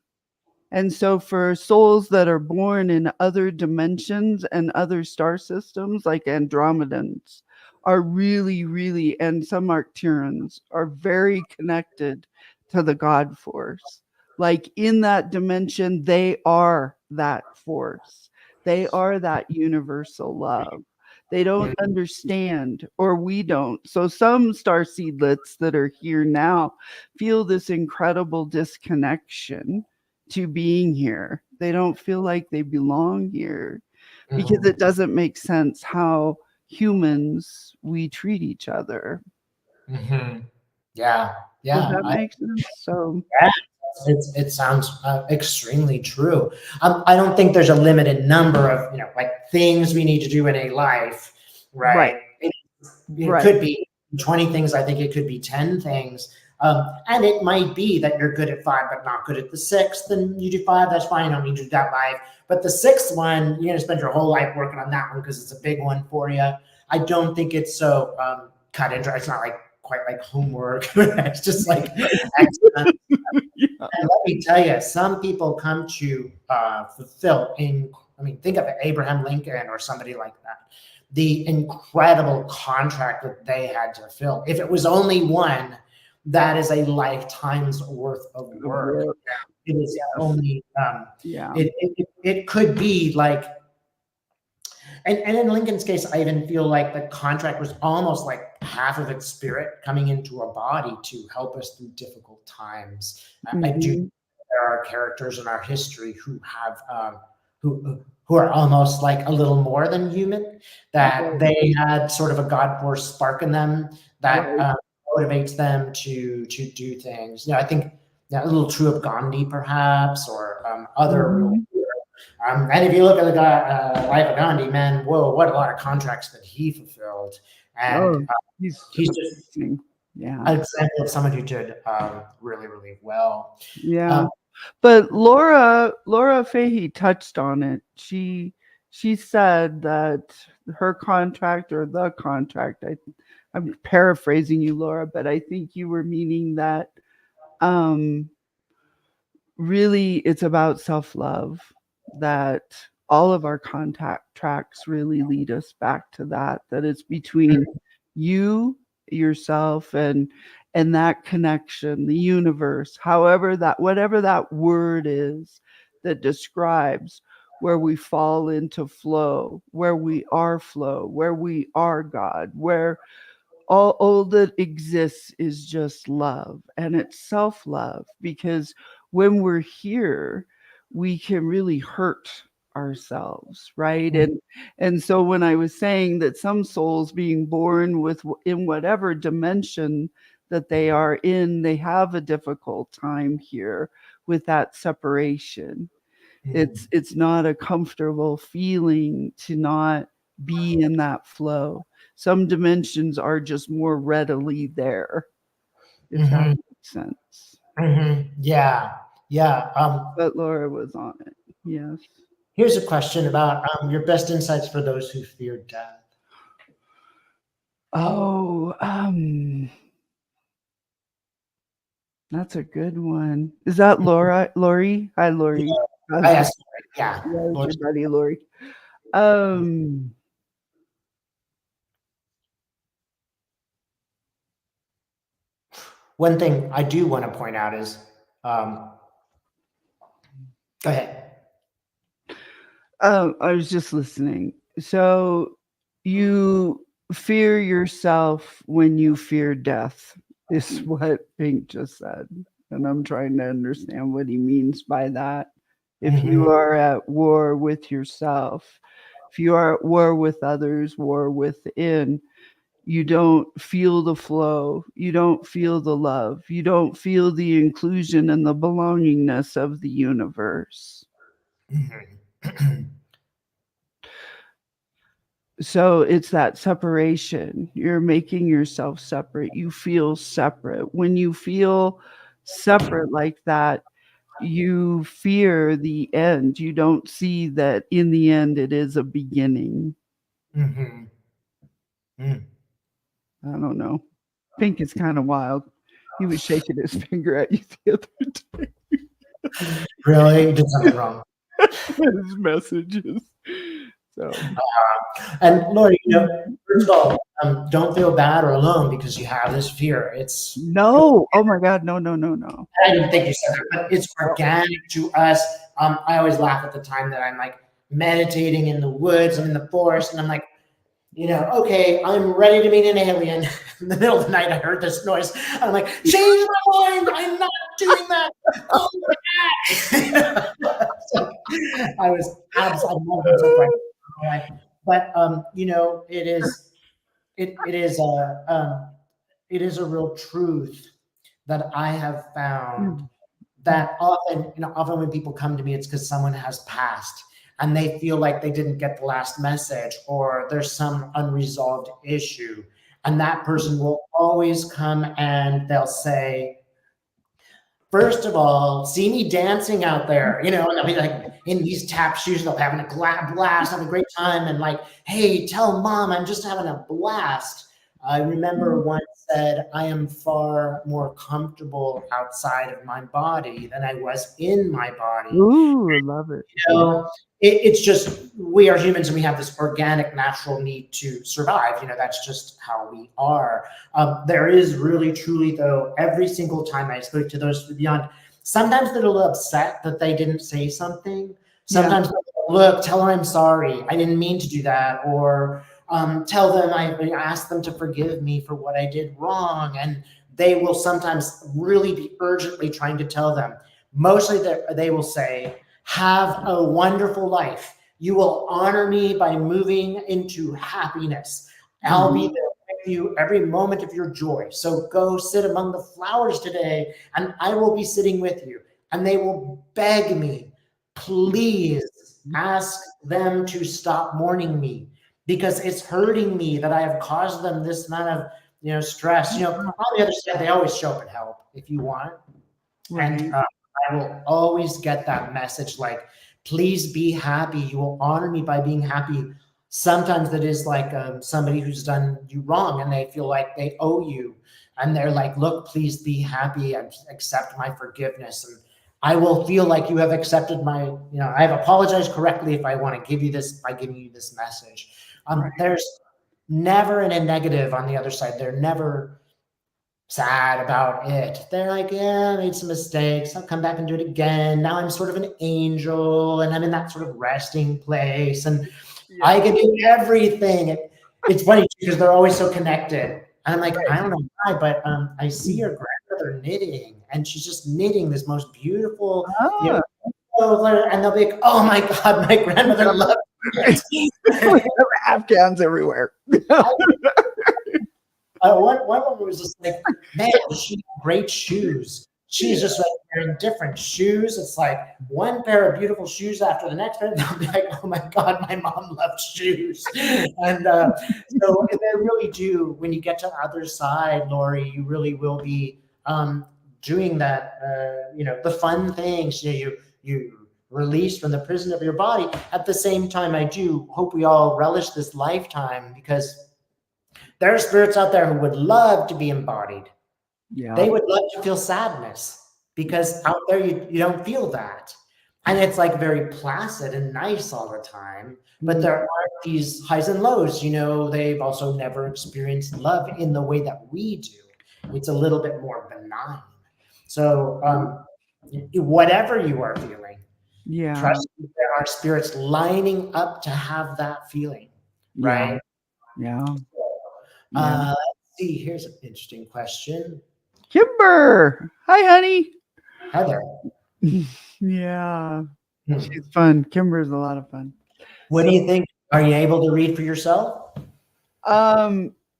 And so for souls that are born in other dimensions and other star systems, like Andromedans, are really, really, and some Arcturans are very connected to the God force. Like in that dimension, they are that force. They are that universal love. They don't understand, or we don't. So some star seedlets that are here now feel this incredible disconnection to being here. They don't feel like they belong here because it doesn't make sense how humans we treat each other. Yeah, Does yeah. that make sense? So Yeah, it sounds extremely true. I don't think there's a limited number of like things we need to do in a life, right, right? It right, could be 20 things. I think it could be 10 things. And it might be that you're good at 5, but not good at the 6th. Then you do 5. That's fine. You don't need to do that life. But the 6th one, you're going to spend your whole life working on that one because it's a big one for you. I don't think it's so cut and dry. It's not like quite like homework. It's just like excellent. yeah. And let me tell you, some people come to fulfill think of Abraham Lincoln or somebody like that. The incredible contract that they had to fill. If it was only one, that is a lifetime's worth of work. Work. It is Yes. only, Yeah. it could be like, and in Lincoln's case, I even feel like the contract was almost like half of its spirit coming into a body to help us through difficult times. I do. Mhm. There are characters in our history who have who are almost like a little more than human. That Right. they had sort of a God force spark in them that Right. motivates them to do things. I think a little true of Gandhi, perhaps, or other real. Mhm. And if you look at the life of Gandhi, man, whoa, what a lot of contracts that he fulfilled. And Oh, he's he's just amazing. Yeah. an example of someone who did really, really well. Yeah. Um, But Laura Fahey touched on it. She said that her contract, or the contract, I'm paraphrasing you, Laura, but I think you were meaning that um really it's about self-love, that all of our contact tracks really lead us back to that it's between you, yourself, and that connection, the universe, however that, whatever that word is that describes where we fall into flow, where we are God, where all that exists is just love, and it's self-love, because when we're here we can really hurt ourselves, right? And so when I was saying that some souls being born with, in whatever dimension that they are in, they have a difficult time here with that separation. It's not a comfortable feeling to not be in that flow. Some dimensions are just more readily there, if that mhm, makes sense. yeah, yeah. But Laura was on it. Yes. Here's a question about your best insights for those who fear death. Oh, that's a good one. Is that Laura? Lori? Hi, Lori. I How's it? asked. Yeah. That was Lord. your buddy, Lori. Um, One thing I do want to point out is, um, go ahead. I was just listening. So you fear yourself when you fear death, is what Pink just said. And I'm trying to understand what he means by that. If you Mhm. are at war with yourself, if you are at war with others, war within, you don't feel the flow, you don't feel the love, you don't feel the inclusion and the belongingness of the universe. Mhm. So it's that separation. You're making yourself separate. You feel separate. When you feel separate like that, you fear the end. You don't see that in the end it is a beginning. Mhm. Mm. I don't know. Pink is kind of wild. He was shaking his finger at you the other Really? You did something wrong. his messages. So And Lori, first of all, don't feel bad or alone because you have this fear. It's, no. Oh my God. No, no, no, no. I didn't think you said that, but it's organic to us. I always laugh at the time that I'm like meditating in the woods, I'm in the forest, and I'm like, okay, I'm ready to meet an alien. In the middle of the night, I heard this noise. I'm like, change my mind. I'm not doing that. Come back. I was absolutely, I've never been so frightened in my life. But it is it is a real truth that I have found that often when people come to me, it's because someone has passed and they feel like they didn't get the last message or there's some unresolved issue. And that person will always come and they'll say, first of all, see me dancing out there, and they'll be like in these tap shoes, they'll having a blast, having a great time, and like, hey, tell mom I'm just having a blast. I remember one said, I am far more comfortable outside of my body than I was in my body. Ooh, I love it. know, it's just we are humans and we have this organic, natural need to survive. That's just how we are. There is really, truly, though, every single time I speak to those beyond, sometimes they're a little upset that they didn't say something. Yeah. Sometimes, look, tell them I'm sorry. I didn't mean to do that. Or tell them I asked them to forgive me for what I did wrong. And they will sometimes really be urgently trying to tell them. Mostly they will say, have a wonderful life. You will honor me by moving into happiness. I'll be there with you every moment of your joy. So go sit among the flowers today, and I will be sitting with you. And they will beg me, please ask them to stop mourning me because it's hurting me that I have caused them this amount of stress. On the other side, they always show up and help if you want. Right. And I will always get that message like, please be happy. You will honor me by being happy. Sometimes that is like somebody who's done you wrong and they feel like they owe you. And they're like, look, please be happy and accept my forgiveness. And I will feel like you have accepted I have apologized correctly if I want to give you this by giving you this message. Right. There's never a negative on the other side. They're never sad about it. They're like, yeah, I made some mistakes. I'll come back and do it again. Now I'm sort of an angel and I'm in that sort of resting place and I can do everything. It's funny because they're always so connected. And I'm like, I don't know why, but I see your grandmother knitting and she's just knitting this most beautiful, and they'll be like, oh my God, my grandmother loves it. We have Afghans everywhere. One woman was just like, man, she had great shoes. She's just like wearing different shoes. It's like one pair of beautiful shoes after the next pair. They'll be like, oh my God, my mom loves shoes. And so they really do. When you get to the other side, Lori, you really will be doing that, the fun things. You release from the prison of your body. At the same time, I do hope we all relish this lifetime because there are spirits out there who would love to be embodied. Yeah. They would love to feel sadness because out there you don't feel that. and it's like very placid and nice all the time. But Mhm. there are these highs and lows. They've also never experienced love in the way that we do. It's a little bit more benign. So, whatever you are feeling, Yeah. trust me, there are spirits lining up to have that feeling, Yeah. right? Yeah. Yeah. Let's see. Here's an interesting question. Kimber. Hi, honey. Heather, Yeah. hmm, She's fun. Kimber's a lot of fun. what do you think? Are you able to read for yourself?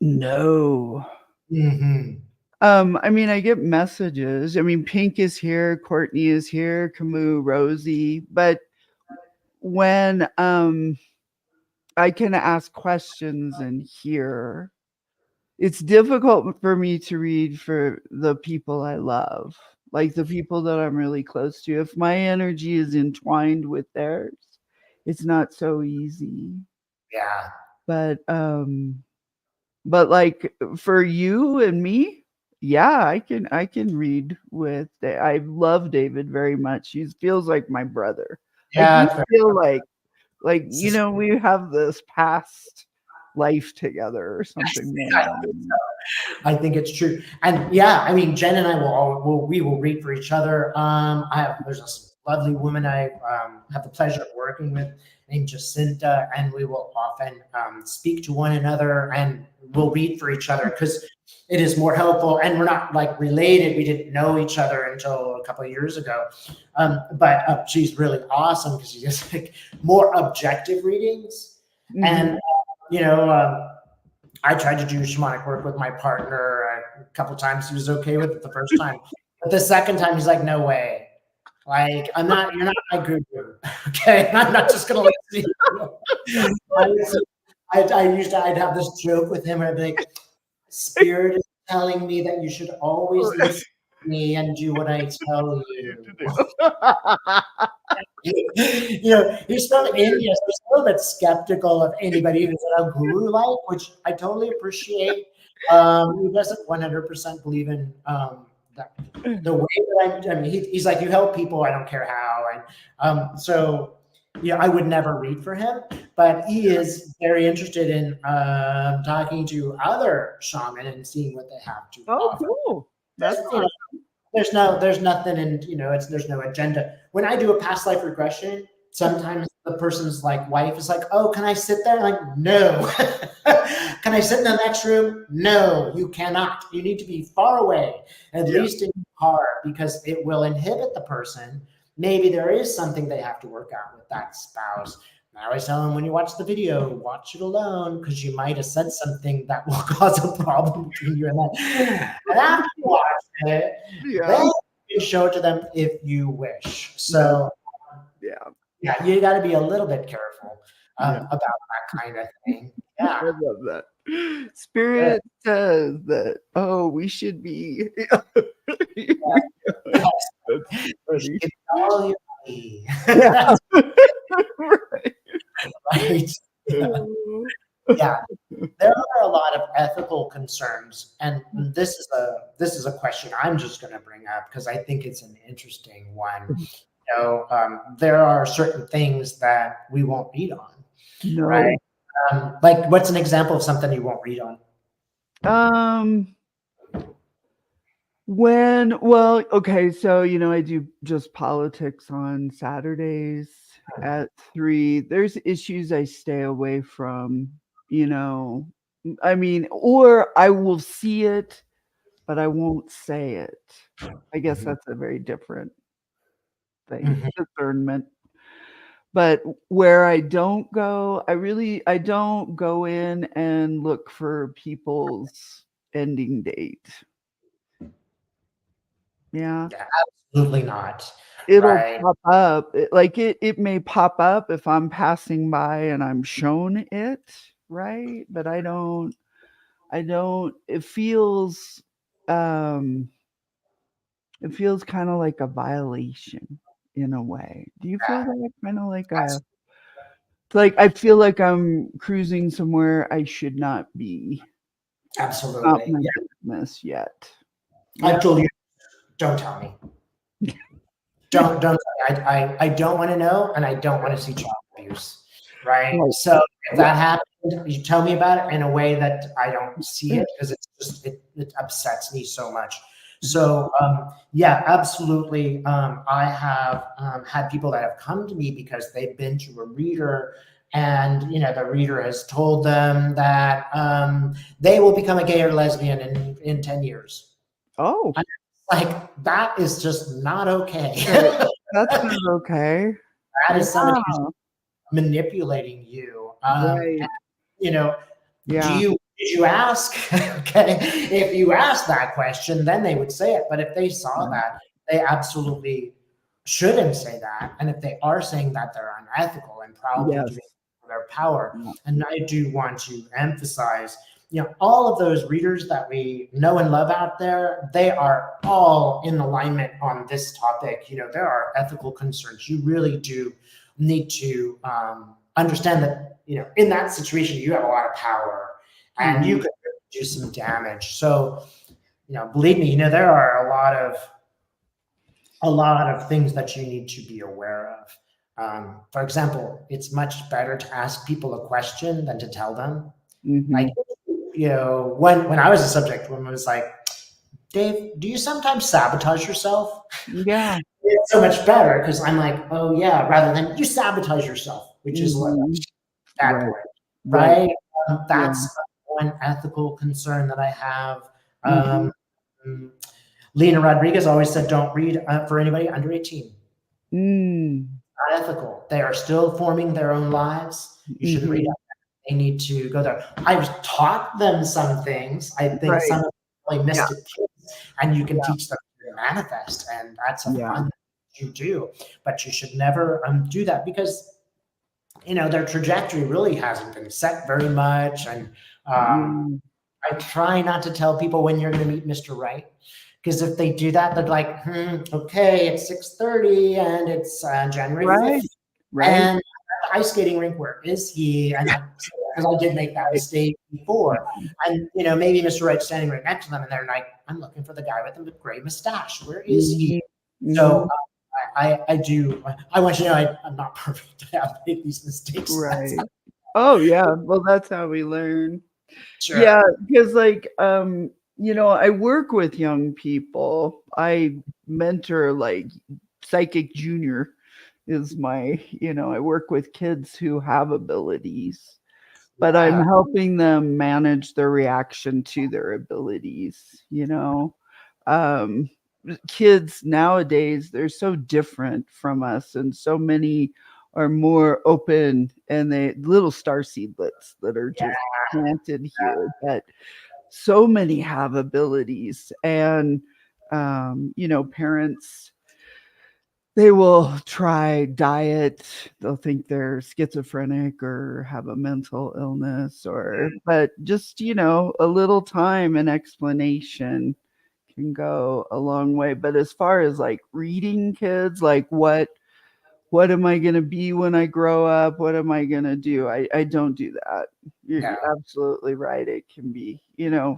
No. Hmm. I mean, I get messages. I mean, Pink is here, Courtney is here, Camus, Rosie, but when I can ask questions and hear, it's difficult for me to read for the people I love, like the people that I'm really close to. If my energy is entwined with theirs, it's not so easy. Yeah. But like for you and me, yeah, I can read with I love David very much. He feels like my brother. Like Yeah. we It's very, feel like it's just- we have this past life together or something going on. I think it's true. And yeah, I mean, Jen and I we will read for each other. There's this lovely woman I have the pleasure of working with named Jacinta, and we will often speak to one another and we'll read for each other because it is more helpful. And we're not like related. We didn't know each other until a couple of years ago. But she's really awesome because she does like more objective readings. And, Mhm. you know, um, I tried to do shamanic work with my partner a couple times. He was okay with it the first time, but the second time he's like, "No way! Like, you're not my guru. Okay, I'm not just gonna listen to you." I'd have this joke with him, and I'd be like, "Spirit is telling me that you should always listen to me and do what I tell you." He's from India, so he's a little bit skeptical of anybody who's a guru like, which I totally appreciate. He doesn't 100% believe in the way that I mean, he's like, you help people, I don't care how. And so, I would never read for him, but he is very interested in talking to other shaman and seeing what they have to Oh, offer. cool. That's There's, you know, there's nothing, and there's no agenda. When I do a past life regression, sometimes the person's like wife is like, "Oh, can I sit there?" I'm like, no. Can I sit in the next room? No, you cannot. You need to be far away, at yeah. least in your car, because it will inhibit the person. Maybe there is something they have to work out with that spouse. I always tell them, when you watch the video, watch it alone, because you might have said something that will cause a problem between you and them. And after you watch it, Yeah. then you can show it to them if you wish. Yeah. So Yeah. yeah, you got to be a little bit careful Yeah. about that kind of thing. I Yeah, love that. good. Spirit says that, oh, we should be. Yes. That's You funny. should get all your money. Yeah. That's Right. right. Yeah, there are a lot of ethical concerns, and this is a question I'm just going to bring up because I think it's an interesting one. There are certain things that we won't read on, right? No. Like, what's an example of something you won't read on? Um, okay, so I do just politics on Saturdays at 3. There's issues I stay away from, you know. I mean, or I will see it, but I won't say it. I guess Mhm. that's a very different thing, Mhm. discernment. But where I don't go in and look for people's ending date. Yeah. Yeah, absolutely not. It'll Right. pop up. It may pop up if I'm passing by and I'm shown it, right? But I don't um it feels kinda like a violation in a way. Do you feel that kinda like I feel like I'm cruising somewhere I should not be. Not Absolutely. my Yeah. business yet. Yeah. I've told you, don't tell me. don't. I don't want to know, and I don't want to see child abuse. Right. So if that happened, you tell me about it in a way that I don't see it, because it's just it upsets me so much. So yeah, absolutely. I have had people that have come to me because they've been to a reader, and the reader has told them that they will become a gay or lesbian in 10 years. Oh, Like, that is just not okay. that's not okay. That is somebody who's Yeah, manipulating you. right. Yeah. Did you ask? Okay, if you ask that question, then they would say it. But if they saw that, they absolutely shouldn't say that. And if they are saying that, they're unethical and probably Yes. doing it for their power. Yeah. And I do want to emphasize, all of those readers that we know and love out there, they are all in alignment on this topic. There are ethical concerns. You really do need to understand that, in that situation, you have a lot of power, and you could do some damage. So, believe me, there are a lot of things that you need to be aware of. For example, it's much better to ask people a question than to tell them. Like, when I was a subject, when it was like, Dave, do you sometimes sabotage yourself? Yeah. It's so much better, because I'm like, oh yeah, rather than you sabotage yourself, which is what bad boy, right? That's one ethical concern that I have. Lena Rodriguez always said, don't read for anybody under 18. Not ethical. They are still forming their own lives. You shouldn't read it. They need to go there. I've taught them some things. I think some of them really mystic kids, and you can teach them to manifest, and that's a fun thing you do. But you should never do that, because their trajectory really hasn't been set very much. And I try not to tell people when you're going to meet Mr. Right, because if they do that, they're like, okay, it's 6:30 and it's January 5th. And the ice skating rink, where is he? And because I did make that mistake before. And maybe Mr. Wright's standing right next to them, and they're like, I'm looking for the guy with the gray mustache. Where is he? So I want you to know I'm not perfect. I've made these mistakes. Right. Oh yeah. Well, that's how we learn. Sure. Yeah, because I work with young people. I mentor, like, Psychic Junior is my, I work with kids who have abilities, but I'm helping them manage their reaction to their abilities. Kids nowadays, they're so different from us, and so many are more open, and they little star seedlets that are just planted here, that so many have abilities. And parents, they will try diet. They'll think they're schizophrenic or have a mental illness, but just, a little time and explanation can go a long way. But as far as like reading kids, like what am I going to be when I grow up? What am I going to do? I don't do that. You're absolutely right. It can be,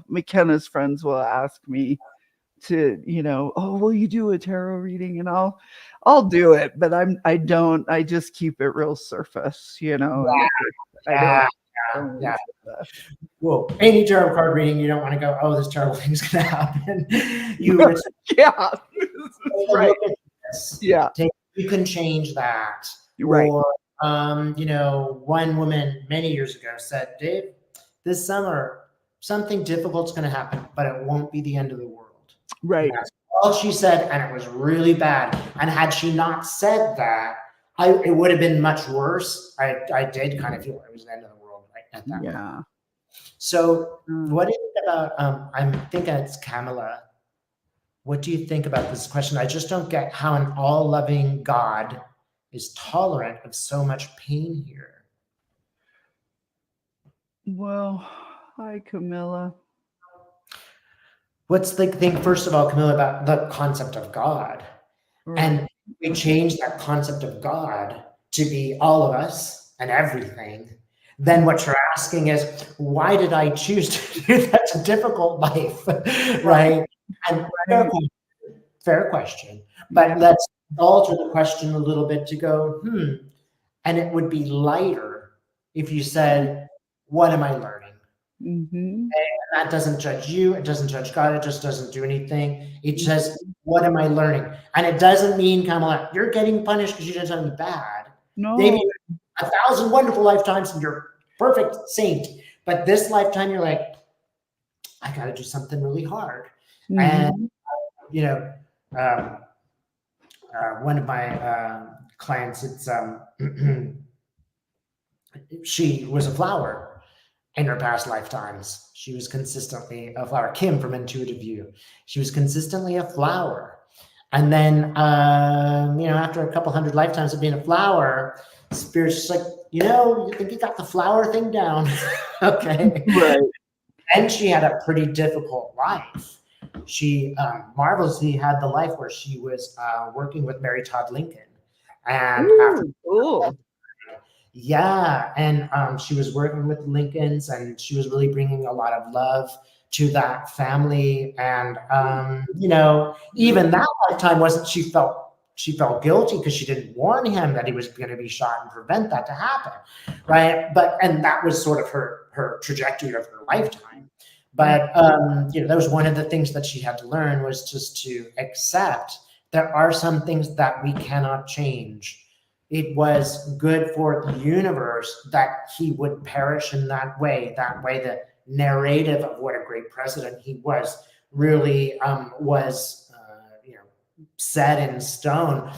McKenna's friends will ask me to, oh, will you do a tarot reading? And I'll do it, but I just keep it real surface, I don't Well, any tarot card reading, you don't want to go, oh, this terrible thing's going to happen. Right. Yeah. You can change that. Right. Or, one woman many years ago said, Dave, this summer, something difficult's going to happen, but it won't be the end of the world. Right. And that's all she said, and it was really bad. And had she not said that, it would have been much worse. I did kind of feel it was the end of the world right at that point. So what is it about, I'm thinking it's Camilla. What do you think about this question? I just don't get how an all-loving God is tolerant of so much pain here. Well, hi, Camilla. What's the thing, first of all, Camilla, about the concept of God? Right. And we change that concept of God to be all of us and everything. Then what you're asking is, why did I choose to do such a difficult life? Right? And fair question. But let's alter the question a little bit to go, and it would be lighter if you said, what am I learning? Mm-hmm. That doesn't judge you. It doesn't judge God. It just doesn't do anything. It says, what am I learning? And it doesn't mean kind of like you're getting punished because you did something bad. Maybe No. 1,000 wonderful lifetimes and you're perfect saint. But this lifetime, you're like, I got to do something really hard. And, Mm-hmm. you know, um, one of my clients, it's she was a flower in her past lifetimes. She was consistently a flower. Kim from Intuitive View. She was consistently a flower. And then, after a couple hundred lifetimes of being a flower, Spirit's just like, you think you got the flower thing down. Okay. Right. And she had a pretty difficult life. She marvelously had the life where she was working with Mary Todd Lincoln. And after Ooh, cool. yeah, and she was working with Lincolns, and she was really bringing a lot of love to that family. And even that lifetime wasn't. She felt guilty because she didn't warn him that he was going to be shot and prevent that to happen, right? And that was sort of her trajectory of her lifetime. But that was one of the things that she had to learn, was just to accept there are some things that we cannot change. It was good for the universe that he would perish in that way. That way, the narrative of what a great president he was really was, set in stone.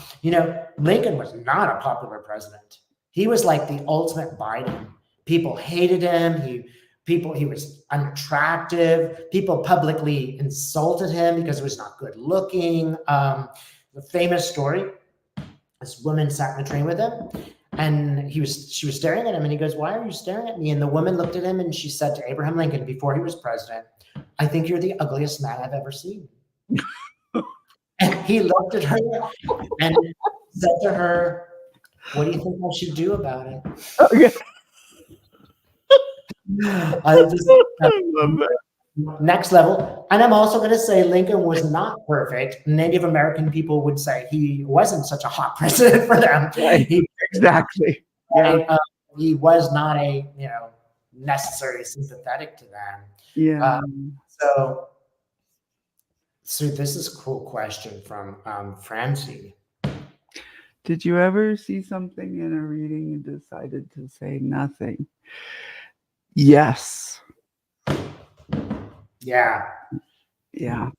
Lincoln was not a popular president. He was like the ultimate Biden. People hated him. He was unattractive. People publicly insulted him because he was not good looking. The famous story, this woman sat in the train with him, and she was staring at him, and he goes, "Why are you staring at me?" And the woman looked at him, and she said to Abraham Lincoln before he was president, "I think you're the ugliest man I've ever seen." And he looked at her and said to her, "What do you think I should do about it?" Okay. I just I love that. next level. And I'm also going to say Lincoln was not perfect. Native American people would say he wasn't such a hot president for them. Right. Exactly. Yeah. He was not necessarily sympathetic to them. Yeah. So this is a cool question from Francie. Did you ever see something in a reading and decided to say nothing? Yes. Yeah. Yeah.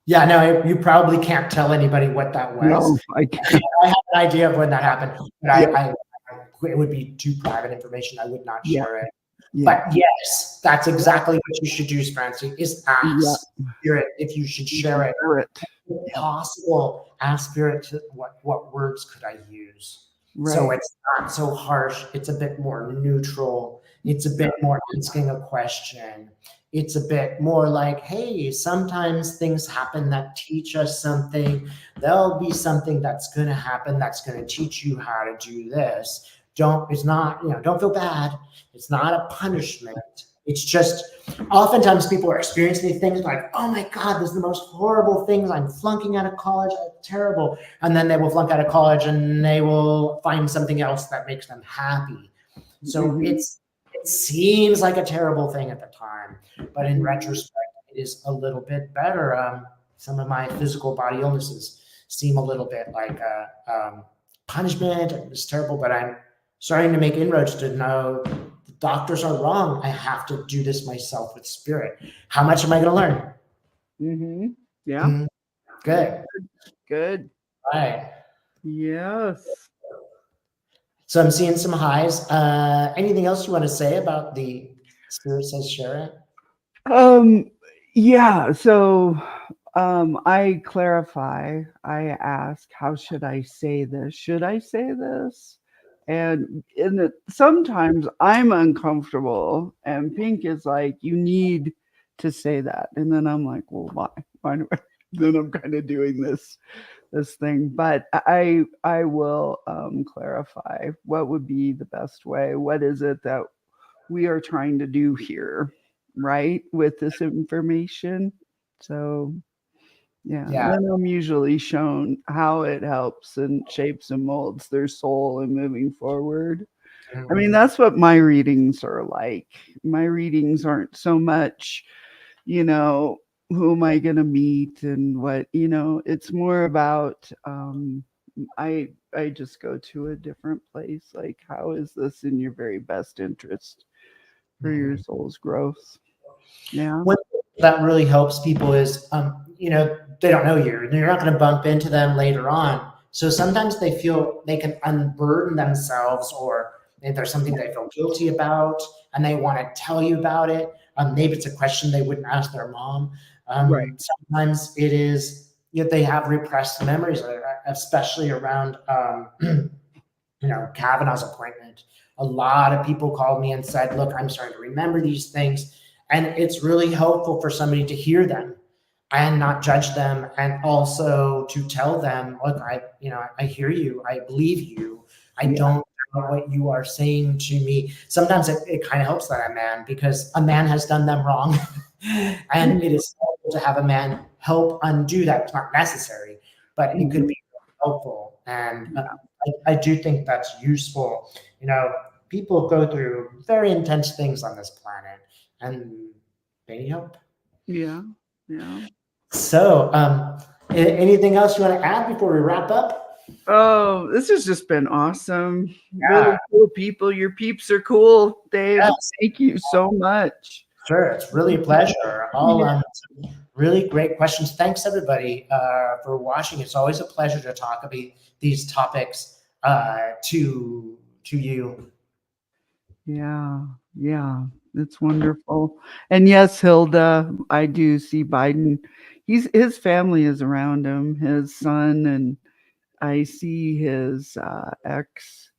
Yeah, no, you probably can't tell anybody what that was. No, I can't. I have an idea of when that happened, but it would be too private information. I would not share it. Yeah. But yes, that's exactly what you should do, Francie, is ask Spirit if you should share it. If possible, ask Spirit to, what words could I use? Right. So it's not so harsh. It's a bit more neutral. It's a bit more asking a question. It's a bit more like, hey, sometimes things happen that teach us something. There'll be something that's going to happen that's going to teach you how to do this. Don't feel bad. It's not a punishment. It's just, oftentimes people are experiencing things like, oh my God, this is the most horrible things. I'm flunking out of college. It's terrible. And then they will flunk out of college and they will find something else that makes them happy. So it seems like a terrible thing at the time, but in retrospect, it is a little bit better. Some of my physical body illnesses seem a little bit like punishment. It's terrible, but I'm starting to make inroads to know the doctors are wrong. I have to do this myself with Spirit. How much am I going to learn? Mm-hmm. Yeah. Good. All right. Yes. So I'm seeing some highs. Anything else you want to say about the Spirit Says Share It? Yeah. So I clarify. I ask, how should I say this? Should I say this? And sometimes I'm uncomfortable, and Pink is like, you need to say that. And then I'm like, well, why? Why do I? Then I'm kind of doing this thing. But I will clarify what would be the best way. What is it that we are trying to do here, right? With this information. So Yeah. Yeah. Then I'm usually shown how it helps and shapes and molds their soul and moving forward. I mean, that's what my readings are like. My readings aren't so much, who am I going to meet and what, it's more about, I just go to a different place. Like, how is this in your very best interest for your soul's growth? Yeah. One thing that really helps people is, they don't know you, and you're not going to bump into them later on. So sometimes they feel they can unburden themselves, or if there's something they feel guilty about and they want to tell you about it. Maybe it's a question they wouldn't ask their mom. Right. Sometimes it is, they have repressed memories, especially around, Kavanaugh's appointment. A lot of people called me and said, look, I'm starting to remember these things. And it's really helpful for somebody to hear them and not judge them, and also to tell them, look, I hear you, I believe you, I don't know what you are saying to me. Sometimes it kind of helps that I'm a man, because a man has done them wrong. And it is helpful to have a man help undo that. It's not necessary, but it could be helpful. And I do think that's useful. People go through very intense things on this planet, and they need help. Yeah. Yeah. So, anything else you want to add before we wrap up? Oh, this has just been awesome. Yeah. Really cool people. Your peeps are cool, Dave. Yes. Thank you so much. Sure, it's really a pleasure. All really great questions. Thanks everybody for watching. It's always a pleasure to talk about these topics to you. Yeah, it's wonderful. And yes, Hilda, I do see Biden. His family is around him, his son, and I see his ex,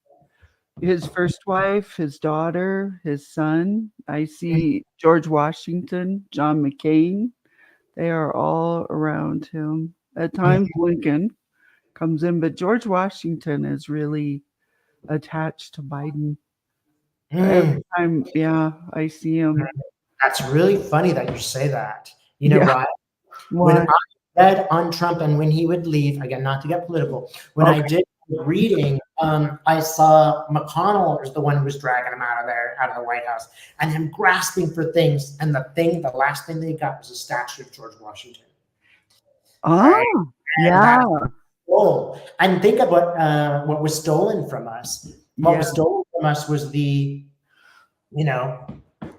his first wife, his daughter, his son. I see George Washington, John McCain. They are all around him. At times, Lincoln comes in, but George Washington is really attached to Biden. Every time, I see him. That's really funny that you say that. You know why? When I read on Trump and when he would leave, again, not to get political, when I did reading, I saw McConnell was the one who was dragging him out of the White House, and him grasping for things. And the last thing they got was a statue of George Washington. Oh, right? yeah. And think of what was stolen from us. What was stolen from us was the,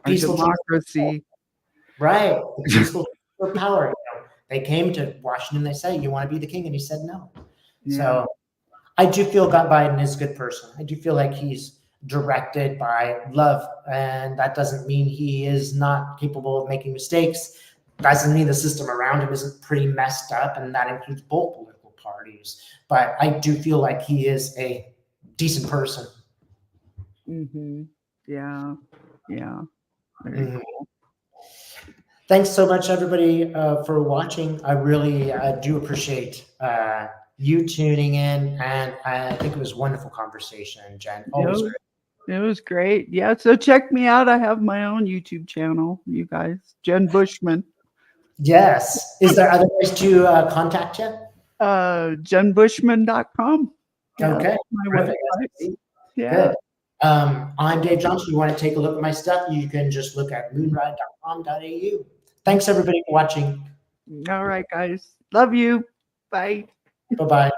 peaceful democracy. Right. The peaceful power. They came to Washington, they said, you want to be the king? And he said no. Yeah. So I do feel Biden is a good person. I do feel like he's directed by love. And that doesn't mean he is not capable of making mistakes. Doesn't mean the system around him isn't pretty messed up. And that includes both political parties. But I do feel like he is a decent person. Mm-hmm. Yeah. Very cool. Thanks so much, everybody, for watching. I really do appreciate you tuning in, and I think it was a wonderful conversation, Jen. Always great. It was great. Yeah, so check me out. I have my own YouTube channel, you guys. Jen Bushman. Yes. Is there other ways to contact you? JenBushman.com. Okay. My website. Yeah. Good. I'm Dave Johnson. You want to take a look at my stuff, you can just look at moonride.com.au. Thanks everybody for watching. All right, guys. Love you. Bye. Bye-bye.